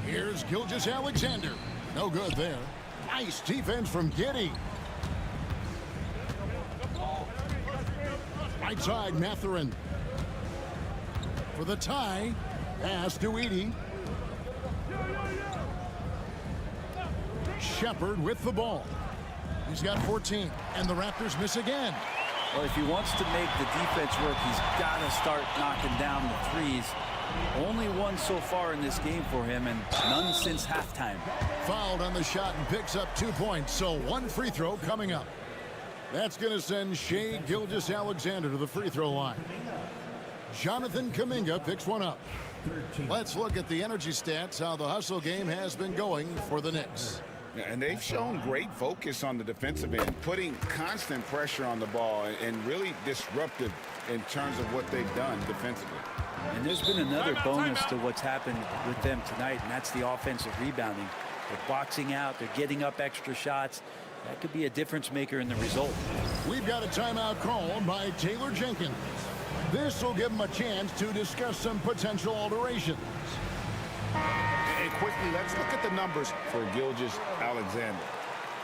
Here's Gilgeous-Alexander. No good there. Nice defense from Giddey. Right side, Mathurin. For the tie, pass to Edey. Shepard with the ball. He's got 14, and the Raptors miss again. Well, if he wants to make the defense work, he's got to start knocking down the threes. Only one so far in this game for him, and none since halftime. Fouled on the shot and picks up 2 points, so one free throw coming up. That's going to send Shai Gilgeous-Alexander to the free throw line. Jonathan Kuminga picks one up. Let's look at the energy stats, how the hustle game has been going for the Knicks. and they've shown great focus on the defensive end, putting constant pressure on the ball and really disruptive in terms of what they've done defensively. And there's been another bonus to what's happened with them tonight, and that's the offensive rebounding. They're boxing out, they're getting up extra shots. That could be a difference maker in the result. We've got a timeout called by Taylor Jenkins. This will give him a chance to discuss some potential alterations. And quickly, let's look at the numbers for Gilgeous-Alexander.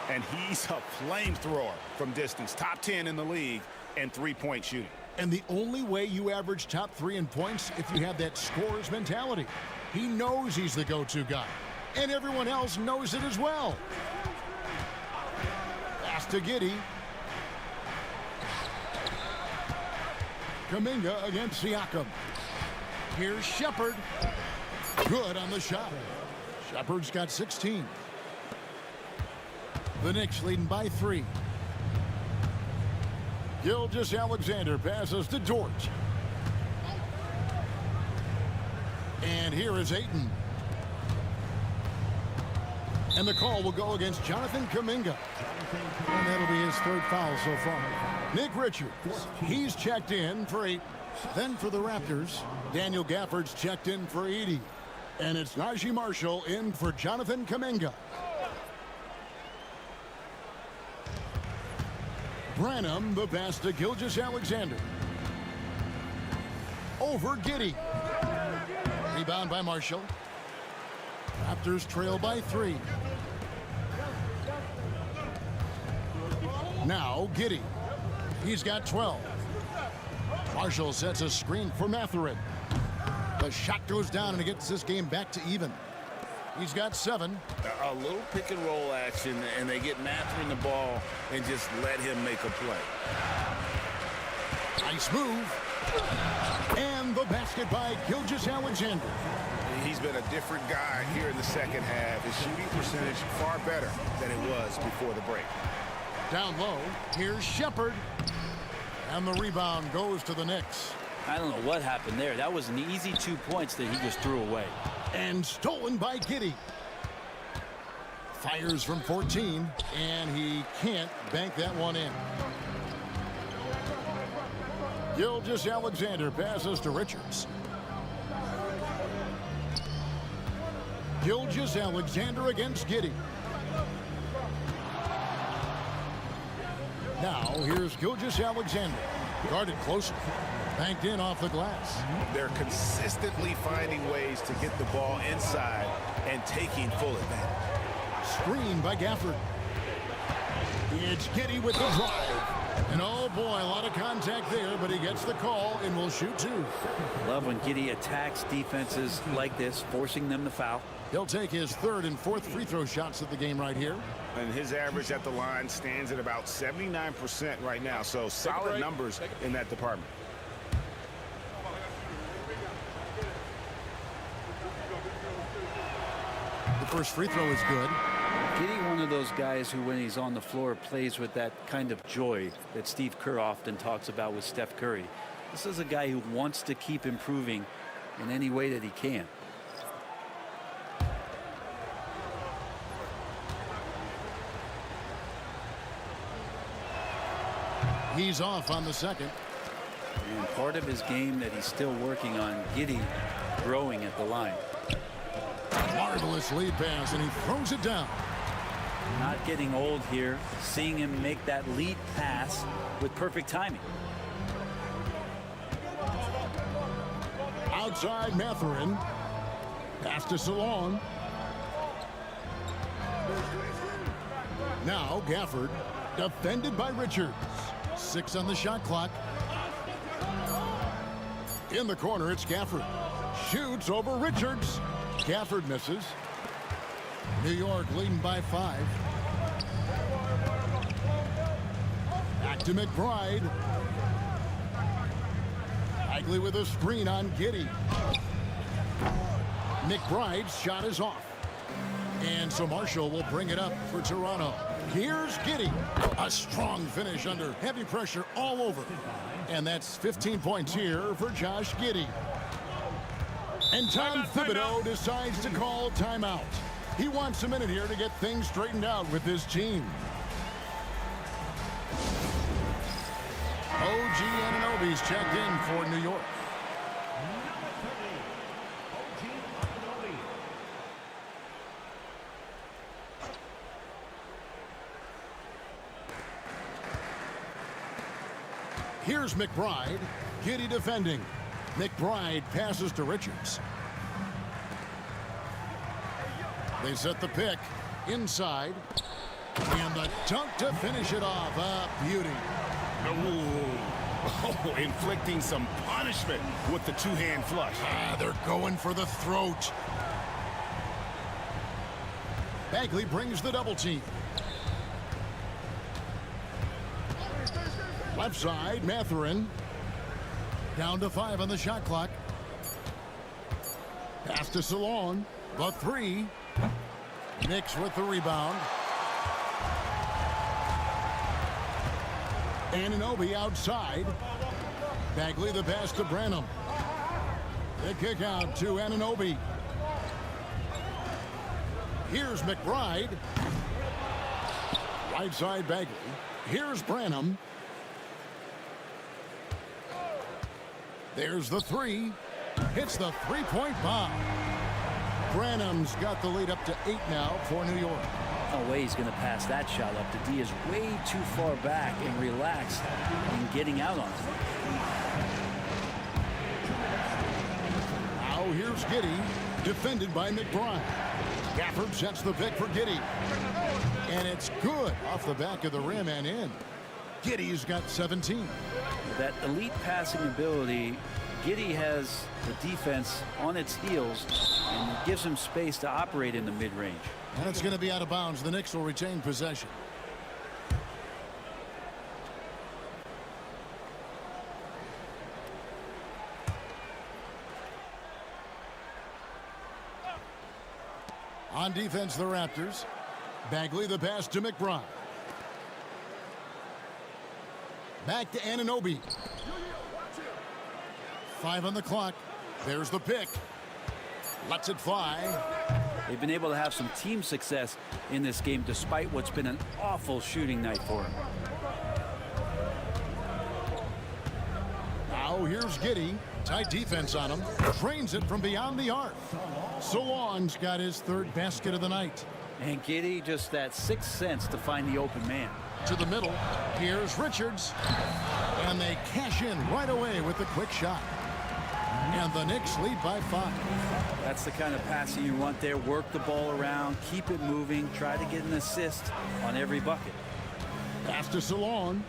And he's a flamethrower from distance. Top 10 in the league and three-point shooting. And the only way you average top 3 in points if you have that scorer's mentality. He knows he's the go-to guy. And everyone else knows it as well. Pass to Giddey. Kuminga against Siakam. Here's Shepard. Good on the shot. Shepard's got 16. The Knicks leading by 3. Gilgeous-Alexander passes to Dort. And here is Ayton. And the call will go against Jonathan Kuminga. And that'll be his 3rd foul so far. Nick Richards, he's checked in for 8. Then for the Raptors, Daniel Gafford's checked in for Edey. And it's Najee Marshall in for Jonathan Kuminga. Branham, the pass to Gilgeous-Alexander. Over Giddey. Rebound by Marshall. Raptors trail by 3. Now Giddey. He's got 12. Marshall sets a screen for Mathurin. The shot goes down and it gets this game back to even. He's got 7. A little pick and roll action, and they get Mathurin the ball and just let him make a play. Nice move. And the basket by Gilgeous-Alexander. He's been a different guy here in the second half. His shooting percentage far better than it was before the break. Down low, here's Shepard. And the rebound goes to the Knicks. I don't know what happened there. That was an easy 2 points that he just threw away. And stolen by Giddey. Fires from 14, and he can't bank that one in. Gilgeous-Alexander passes to Richards. Gilgeous-Alexander against Giddey. Now here's Gilgeous-Alexander. Guarded closer. Banked in off the glass. They're consistently finding ways to get the ball inside and taking full advantage. Screen by Gafford. It's Giddey with the drive. And oh boy, a lot of contact there, but he gets the call and will shoot 2. Love when Giddey attacks defenses like this, forcing them to foul. He'll take his 3rd and 4th free throw shots of the game right here. And his average at the line stands at about 79% right now. So solid numbers in that department. The first free throw is good. Giddey, one of those guys who, when he's on the floor, plays with that kind of joy that Steve Kerr often talks about with Steph Curry. This is a guy who wants to keep improving in any way that he can. He's off on the second. And part of his game that he's still working on, Giddey growing at the line. Marvelous lead pass, and he throws it down. Not getting old here, seeing him make that lead pass with perfect timing. Outside Matherin. Pass to Salon. Now Gafford, defended by Richards. 6 on the shot clock. In the corner, it's Gafford. Shoots over Richards. Gafford misses. New York leading by 5. Back to McBride. Bagley with a screen on Giddey. McBride's shot is off. And so Marshall will bring it up for Toronto. Here's Giddey. A strong finish under heavy pressure all over. And that's 15 points here for Josh Giddey. And Tom Thibodeau decides to call timeout. He wants a minute here to get things straightened out with his team. OG Anunoby's checked in for New York. Here's McBride. Giddey defending. McBride passes to Richards. They set the pick inside. And the dunk to finish it off. A beauty. Oh, inflicting some punishment with the two-hand flush. They're going for the throat. Bagley brings the double team. Left side, Matherin. Down to 5 on the shot clock. Pass to Salon. The 3. Knicks with the rebound. Anunoby outside. Bagley the pass to Branham. The kick out to Anunoby. Here's McBride. Right side Bagley. Here's Branham. There's the 3. Hits the three-point bomb. Branham's got the lead up to 8 now for New York. No way he's going to pass that shot up. The D is way too far back and relaxed in getting out on it. Now here's Giddey, defended by McBride. Gafford sets the pick for Giddey. And it's good off the back of the rim and in. Giddey's got 17. That elite passing ability, Giddey has the defense on its heels and it gives him space to operate in the mid-range. And it's going to be out of bounds. The Knicks will retain possession. On defense, the Raptors. Bagley the pass to McBride. Back to Anunoby. 5 on the clock. There's the pick. Lets it fly. They've been able to have some team success in this game despite what's been an awful shooting night for him. Now here's Giddey. Tight defense on him. Trains it from beyond the arc. Solon's got his 3rd basket of the night. And Giddey just that sixth sense to find the open man. To the middle. Here's Richards. And they cash in right away with the quick shot. And the Knicks lead by 5. That's the kind of passing you want there. Work the ball around, keep it moving, try to get an assist on every bucket. Pass to Salon.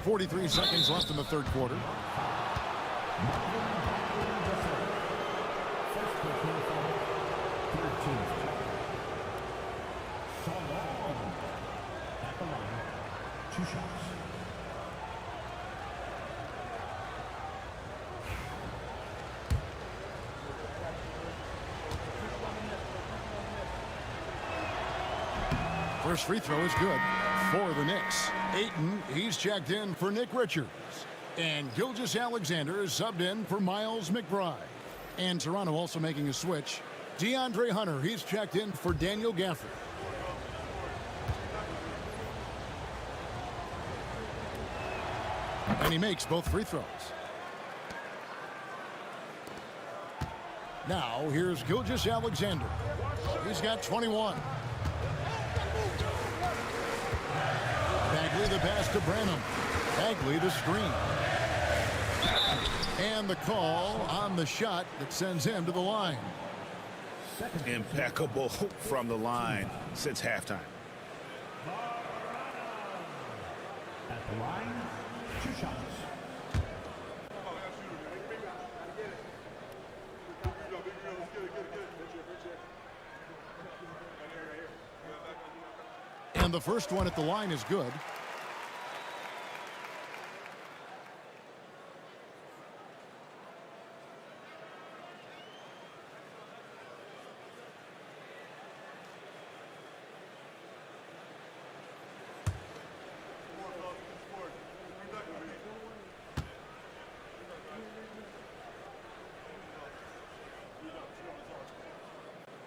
43 seconds left in the 3rd quarter. At the line, 2 shots. First free throw is good for the Knicks. Ayton, he's checked in for Nick Richards. And Gilgeous-Alexander is subbed in for Miles McBride. And Toronto also making a switch. DeAndre Hunter, he's checked in for Daniel Gafford. And he makes both free throws. Now, here's Gilgeous-Alexander. He's got 21. Bagley the pass to Branham. Bagley the screen. And the call on the shot that sends him to the line. Impeccable from the line since halftime. At the line, 2 shots. And the first one at the line is good.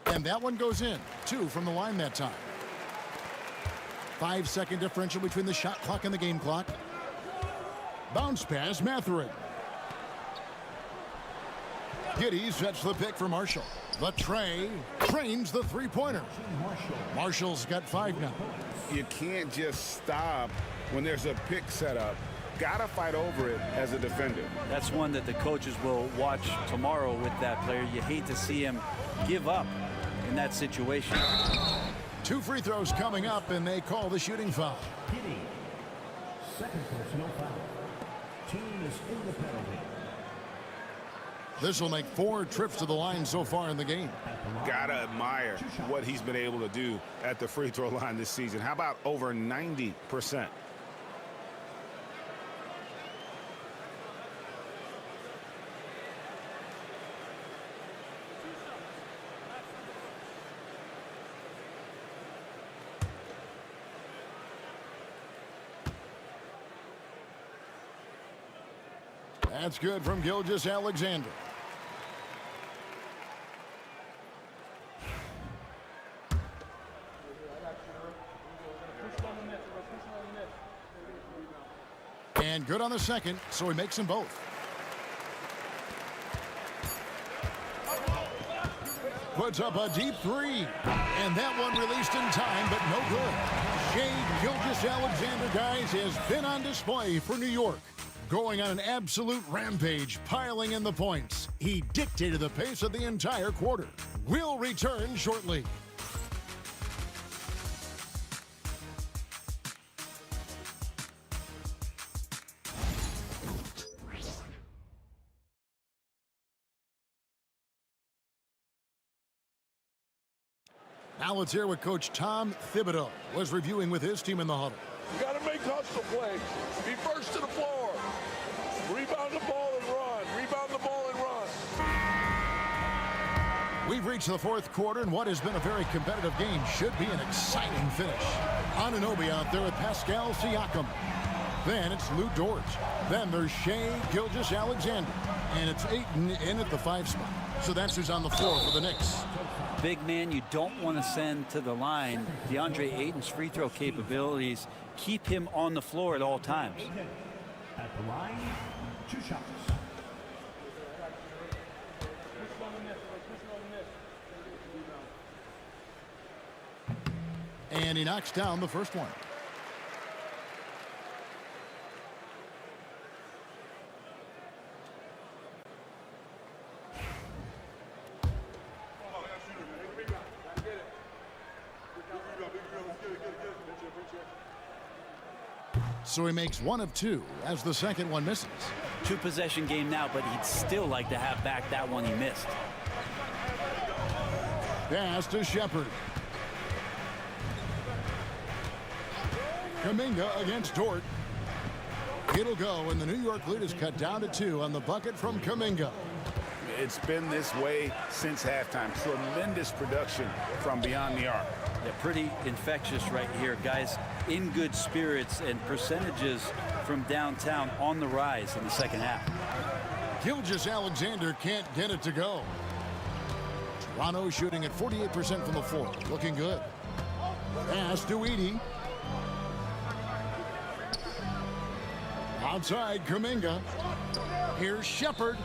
And that one goes in. 2 from the line that time. 5-second differential between the shot clock and the game clock. Bounce pass, Mathurin. Giddey sets the pick for Marshall. The tray trains the three-pointer. Marshall's got 5 now. You can't just stop when there's a pick set up. Gotta fight over it as a defender. That's one that the coaches will watch tomorrow with that player. You hate to see him give up in that situation. 2 free throws coming up, and they call the shooting foul. Giddey. Second personal foul. Team is in the penalty. This will make 4 trips to the line so far in the game. Gotta admire what he's been able to do at the free throw line this season. How about over 90%? That's good from Gilgeous-Alexander. And good on the second, so he makes them both. Puts up a deep 3. And that one released in time, but no good. Shai Gilgeous-Alexander, guys, has been on display for New York. Going on an absolute rampage, piling in the points. He dictated the pace of the entire quarter. We'll return shortly. Now let's hear what Coach Tom Thibodeau was reviewing with his team in the huddle. You got to make hustle plays. Be first to the floor. Rebound the ball and run. Rebound the ball and run. We've reached the 4th quarter, and what has been a very competitive game should be an exciting finish. Anunoby out there with Pascal Siakam. Then it's Lou Dort. Then there's Shai Gilgeous-Alexander. And it's Ayton in at the 5 spot. So that's who's on the floor for the Knicks. Big man you don't want to send to the line. DeAndre Ayton's free throw capabilities keep him on the floor at all times. At the line, 2 shots. And he knocks down the first one. So he makes 1 of 2 as the second one misses. 2-possession game now, but he'd still like to have back that one he missed. Pass to Shepard. Kuminga against Dort. It'll go, and the New York lead is cut down to 2 on the bucket from Kuminga. It's been this way since halftime. Tremendous production from beyond the arc. They're pretty infectious right here. Guys in good spirits, and percentages from downtown on the rise in the second half. Gilgeous-Alexander can't get it to go. Toronto shooting at 48% from the floor. Looking good. Pass to Edey. Outside, Kuminga. Here's Shepard.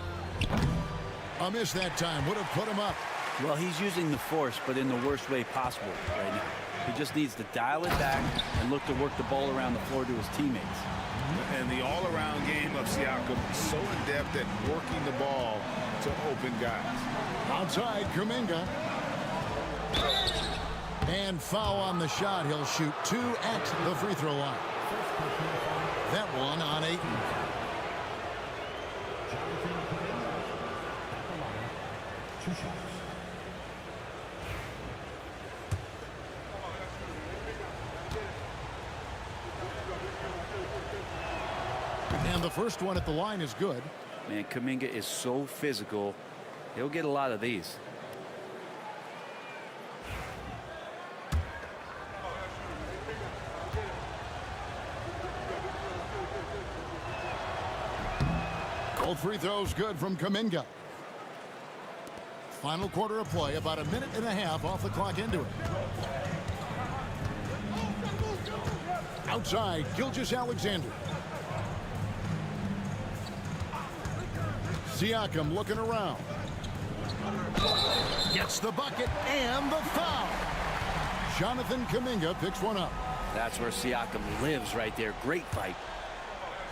A miss that time. Would have put him up. Well, he's using the force, but in the worst way possible right now. He just needs to dial it back and look to work the ball around the floor to his teammates. And the all-around game of Siakam so adept at working the ball to open guys. Outside, Kuminga. And foul on the shot. He'll shoot 2 at the free throw line. That one on Ayton. And the first one at the line is good. Man, Kuminga is so physical. He'll get a lot of these. Both free throws good from Kuminga. Final quarter of play, about a minute and a half off the clock into it. Outside, Gilgeous-Alexander. Siakam looking around. Gets the bucket and the foul. Jonathan Kuminga picks one up. That's where Siakam lives right there. Great fight.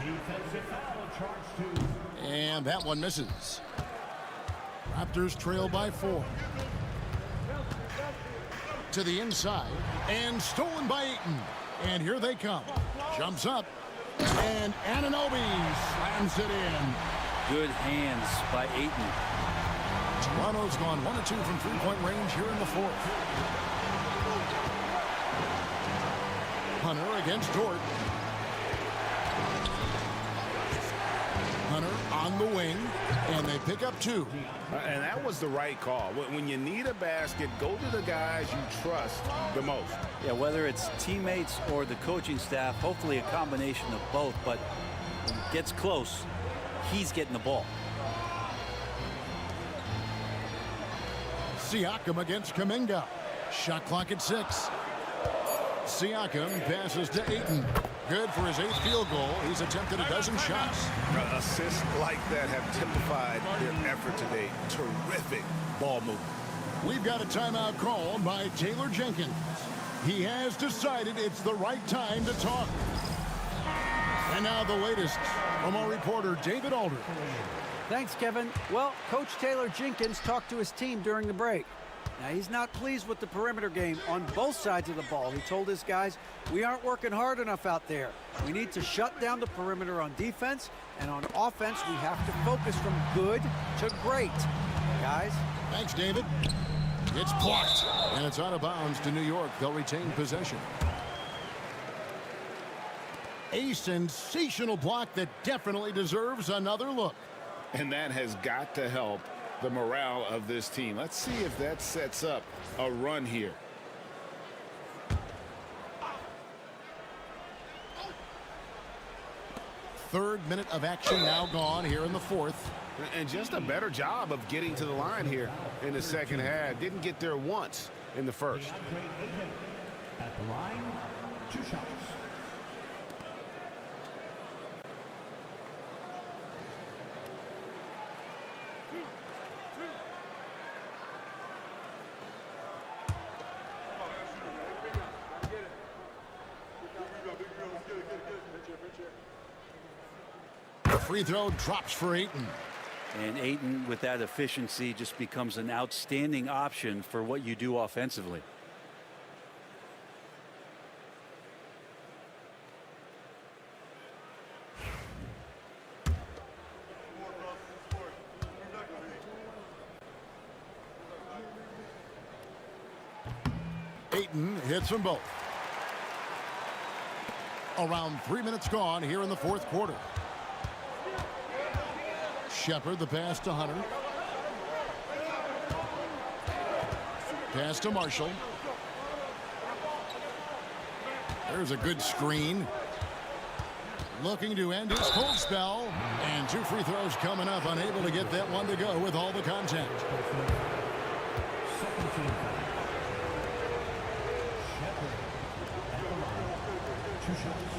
Defensive foul, charge 2. And that one misses. Raptors trail by 4. To the inside. And stolen by Ayton. And here they come. Jumps up. And Anunoby slams it in. Good hands by Ayton. Toronto's gone 1 of 2 from three-point range here in the fourth. Hunter against Dort. Hunter on the wing, and they pick up 2. And that was the right call. When you need a basket, go to the guys you trust the most. Yeah, whether it's teammates or the coaching staff, hopefully a combination of both, but when it gets close, he's getting the ball. Siakam against Kuminga. Shot clock at 6. Siakam passes to Ayton. Good for his 8th field goal. He's attempted a dozen shots. Assists like that have typified their effort today. Terrific ball movement. We've got a timeout called by Taylor Jenkins. He has decided it's the right time to talk. And now the latest from our reporter, David Aldridge. Thanks, Kevin. Well, Coach Taylor Jenkins talked to his team during the break. Now, he's not pleased with the perimeter game on both sides of the ball. He told his guys, we aren't working hard enough out there. We need to shut down the perimeter on defense, and on offense, we have to focus from good to great. Guys? Thanks, David. It's blocked, and it's out of bounds to New York. They'll retain possession. A sensational block that definitely deserves another look. And that has got to help the morale of this team. Let's see if that sets up a run here. Third minute of action now gone here in the fourth. And just a better job of getting to the line here in the second half. Didn't get there once in the first. At the line, 2 shots. The free throw drops for Ayton. And Ayton, with that efficiency, just becomes an outstanding option for what you do offensively. Ayton hits them both. Around 3 minutes gone here in the fourth quarter. Shepard, the pass to Hunter. Pass to Marshall. There's a good screen. Looking to end his cold spell. And 2 free throws coming up. Unable to get that one to go with all the contact. Second team foul. Shepard at the line, 2 shots.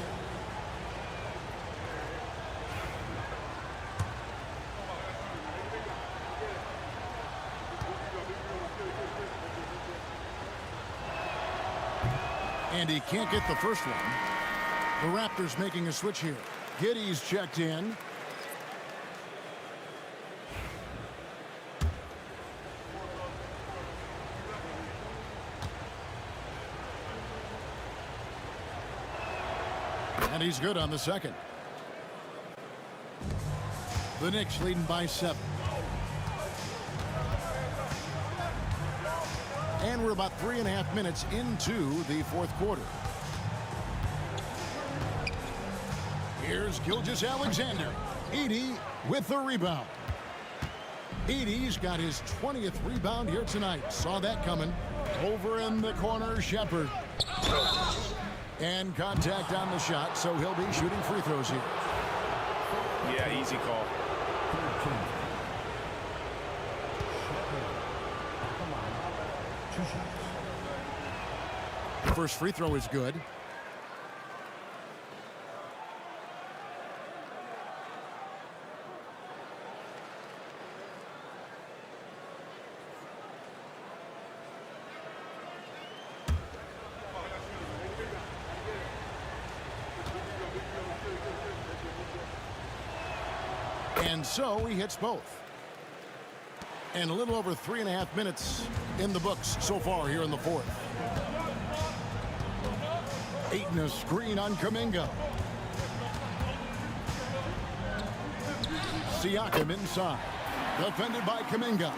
And he can't get the first one. The Raptors making a switch here. Giddey's checked in. And he's good on the second. The Knicks leading by 7. And we're about 3.5 minutes into the fourth quarter. Here's Gilgeous-Alexander. Edey with the rebound. Edey's got his 20th rebound here tonight. Saw that coming. Over in the corner, Shepherd. And contact on the shot, so he'll be shooting free throws here. Yeah, easy call. The first free throw is good. And so he hits both. And a little over 3.5 minutes in the books so far here in the fourth. Ayton a screen on Kuminga. Siakam inside. Defended by Kuminga.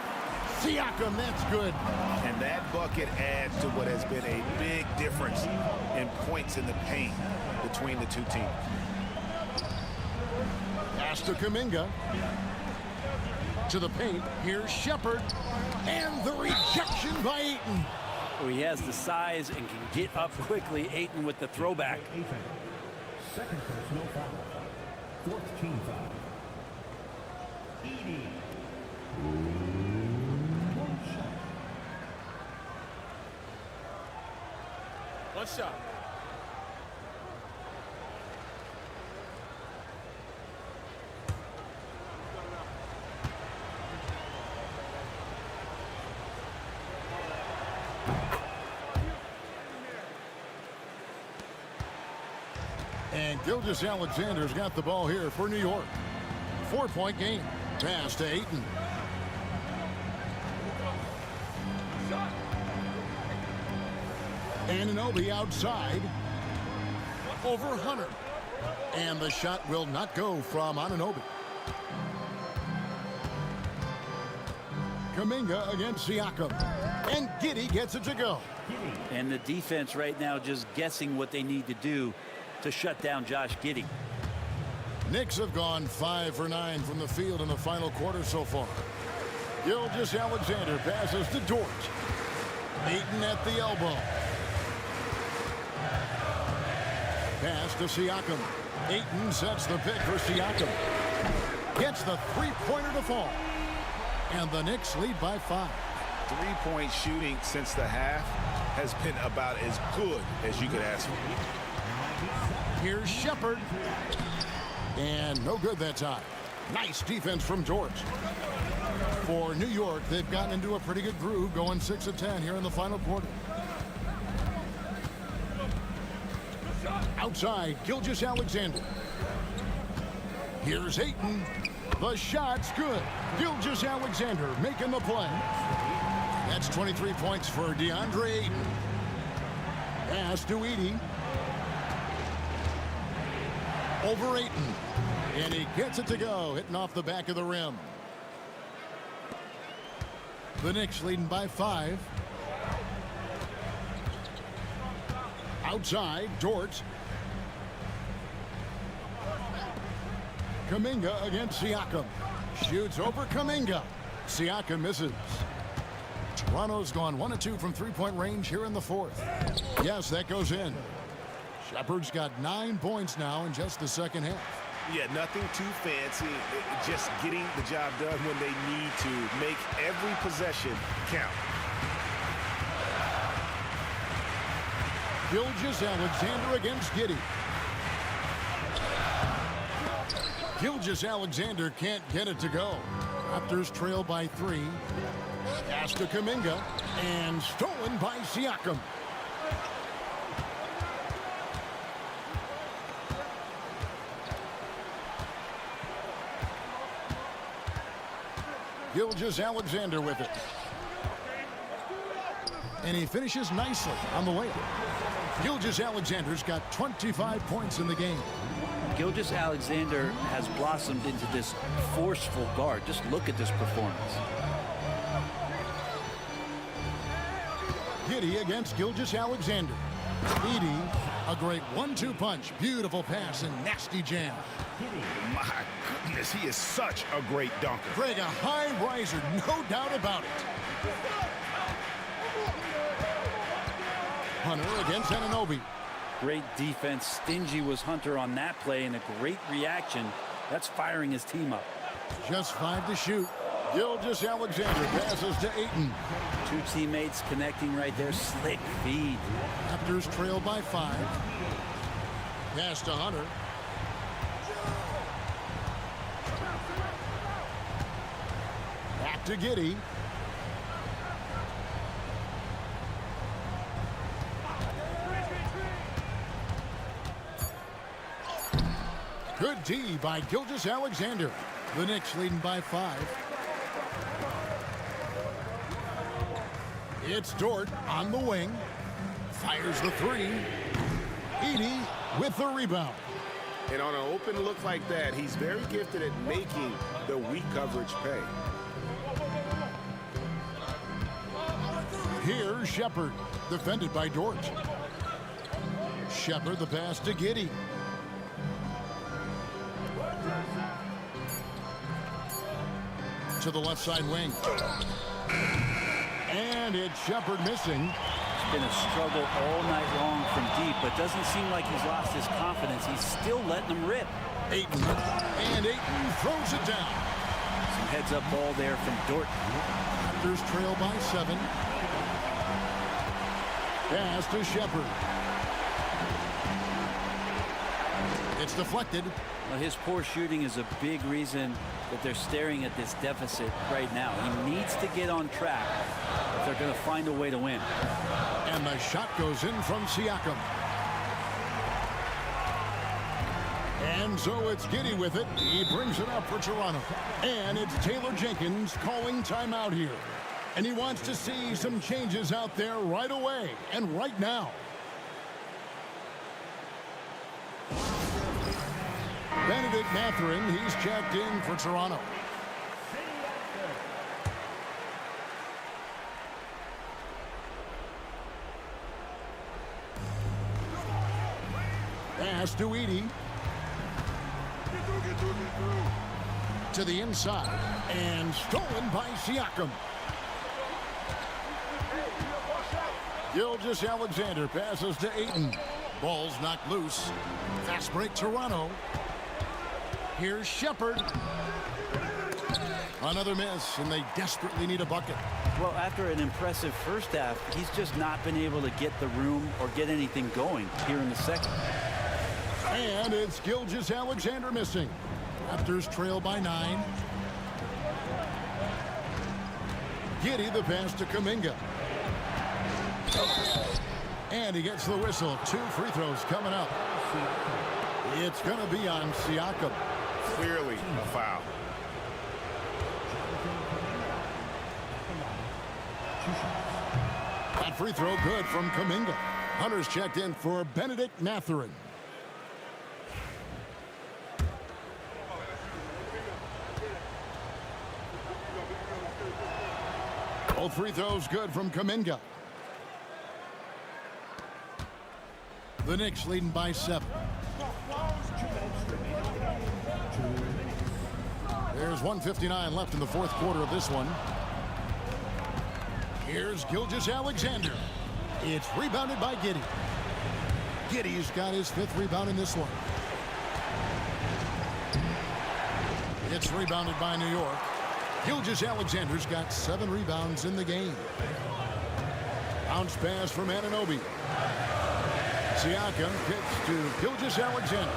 Siakam, that's good. And that bucket adds to what has been a big difference in points in the paint between the two teams. Pass to Kuminga. To the paint. Here's Shepherd. And the rejection by Ayton. Oh, he has the size and can get up quickly. Ayton with the throwback. Second personal foul. Fourth team foul. Edey. One shot. One shot. And Gilgeous-Alexander's got the ball here for New York. 4-point game. Pass to Ayton. Anunoby outside. Over Hunter. And the shot will not go from Anunoby. Kuminga against Siakam. And Giddey gets it to go. And the defense right now just guessing what they need to do to shut down Josh Giddey. Knicks have gone 5 for 9 from the field in the final quarter so far. Gilgeous-Alexander passes to Dort. Ayton at the elbow. Pass to Siakam. Ayton sets the pick for Siakam. Gets the three-pointer to fall. And the Knicks lead by 5. Three-point shooting since the half has been about as good as you could ask for. Here's Shepherd. And no good that time. Nice defense from George. For New York, they've gotten into a pretty good groove, going 6 of 10 here in the final quarter. Outside, Gilgeous-Alexander. Here's Ayton. The shot's good. Gilgeous-Alexander making the play. That's 23 points for DeAndre Ayton. Pass to Edey. Over Ayton. And he gets it to go, hitting off the back of the rim. The Knicks leading by 5. Outside, Dort. Kuminga against Siakam. Shoots over Kuminga. Siakam misses. Toronto's gone 1 of 2 from three-point range here in the fourth. Yes, that goes in. Shepherd's got 9 points now in just the second half. Yeah, nothing too fancy. Just getting the job done when they need to. Make every possession count. Gilgeous-Alexander against Giddey. Gilgeous-Alexander can't get it to go. Raptors trail by 3. Pass to Kuminga. And stolen by Siakam. Gilgeous-Alexander with it. And he finishes nicely on the layup. Gilgeous-Alexander's got 25 points in the game. Gilgeous-Alexander has blossomed into this forceful guard. Just look at this performance. Giddey against Gilgeous-Alexander. Edey, a great 1-2 punch. Beautiful pass and nasty jam. My goodness, he is such a great dunker. Greg, a high riser, no doubt about it. Hunter against Anunoby. Great defense. Stingy was Hunter on that play, and a great reaction. That's firing his team up. Just 5 to shoot. Gilgeous-Alexander passes to Ayton. Two teammates connecting right there. Slick feed. Raptors trail by 5. Pass to Hunter. Back to Giddey. Good D by Gilgeous-Alexander. The Knicks leading by 5. It's Dort on the wing. Fires the 3. Edey with the rebound. And on an open look like that, he's very gifted at making the weak coverage pay. Here's Shepard, defended by Dort. Shepard the pass to Giddey. To the left side wing. And it's Shepard missing. It's been a struggle all night long from deep, but doesn't seem like he's lost his confidence. He's still letting them rip. Ayton. And Ayton throws it down. Some heads-up ball there from Dort. Raptors trail by 7. Pass to Shepard. It's deflected. Well, his poor shooting is a big reason that they're staring at this deficit right now. He needs to get on track if they're going to find a way to win. And the shot goes in from Siakam. And so it's Giddey with it. He brings it up for Toronto. And it's Taylor Jenkins calling timeout here. And he wants to see some changes out there right away and right now. Benedict Mathurin, he's checked in for Toronto. Pass to Edey. To the inside. And stolen by Siakam. Gilgeous-Alexander passes to Ayton. Ball's knocked loose. Fast break Toronto. Here's Shepard. Another miss, and they desperately need a bucket. Well, after an impressive first half, he's just not been able to get the room or get anything going here in the second. And it's Gilgeous-Alexander missing. Raptors trail by 9. Giddey the pass to Kuminga. And he gets the whistle. 2 free throws coming up. It's going to be on Siakam. Clearly a foul. That free throw good from Kuminga. Hunter's checked in for Benedict Mathurin. Both free throws good from Kuminga. The Knicks leading by 7. There's 1:59 left in the fourth quarter of this one. Here's Gilgeous-Alexander. It's rebounded by Giddey. Giddey's got his 5th rebound in this one. It's rebounded by New York. Gilgeous-Alexander's got 7 rebounds in the game. Bounce pass from Anunoby. Siakam kicks to Gilgeous-Alexander.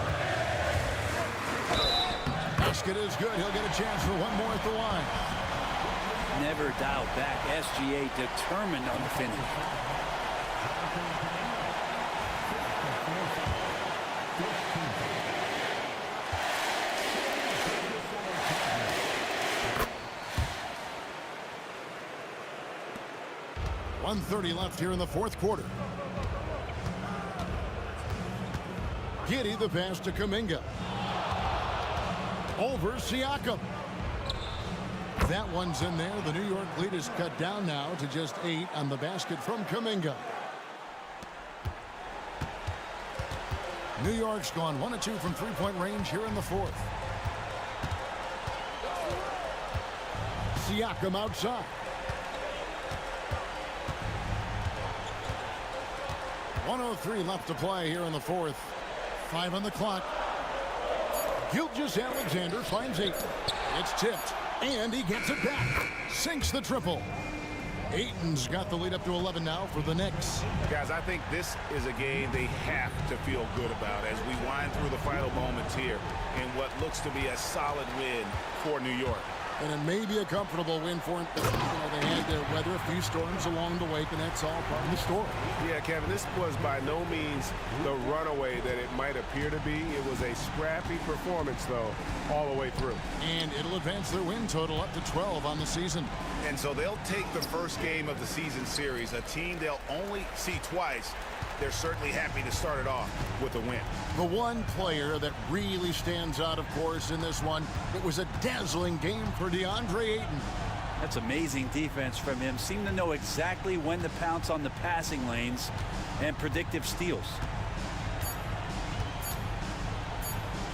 Basket is good. He'll get a chance for one more at the line. Never dialed back. SGA determined on the finish. 1:30 left here in the fourth quarter. Giddey the pass to Kuminga. Over Siakam. That one's in there. The New York lead is cut down now to just 8 on the basket from Kuminga. New York's gone 1 of 2 from three-point range here in the fourth. Siakam outside. 1:03 left to play here in the fourth. 5 on the clock. Gilgeous-Alexander finds 8. It's tipped, and he gets it back. Sinks the triple. Ayton's got the lead up to 11 now for the Knicks. Guys, I think this is a game they have to feel good about as we wind through the final moments here in what looks to be a solid win for New York. And it may be a comfortable win for them. They had to weather a few storms along the way, and that's all part of the story. Yeah, Kevin, this was by no means the runaway that it might appear to be. It was a scrappy performance, though, all the way through. And it'll advance their win total up to 12 on the season. And so they'll take the first game of the season series, a team they'll only see twice. They're certainly happy to start it off with a win. The one player that really stands out, of course, in this one, it was a dazzling game for DeAndre Ayton. That's amazing defense from him. Seemed to know exactly when to pounce on the passing lanes and predictive steals.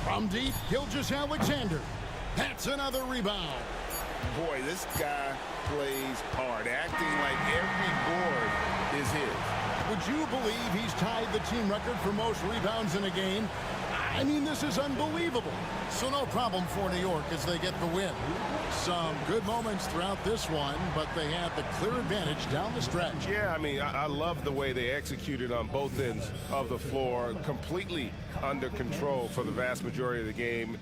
From deep, Gilgeous-Alexander. That's another rebound. Boy, this guy plays hard, acting like every board is his. Would you believe he's tied the team record for most rebounds in a game? I mean, this is unbelievable. So no problem for New York as they get the win. Some good moments throughout this one, but they have the clear advantage down the stretch. Yeah, I mean, I love the way they executed on both ends of the floor, completely under control for the vast majority of the game.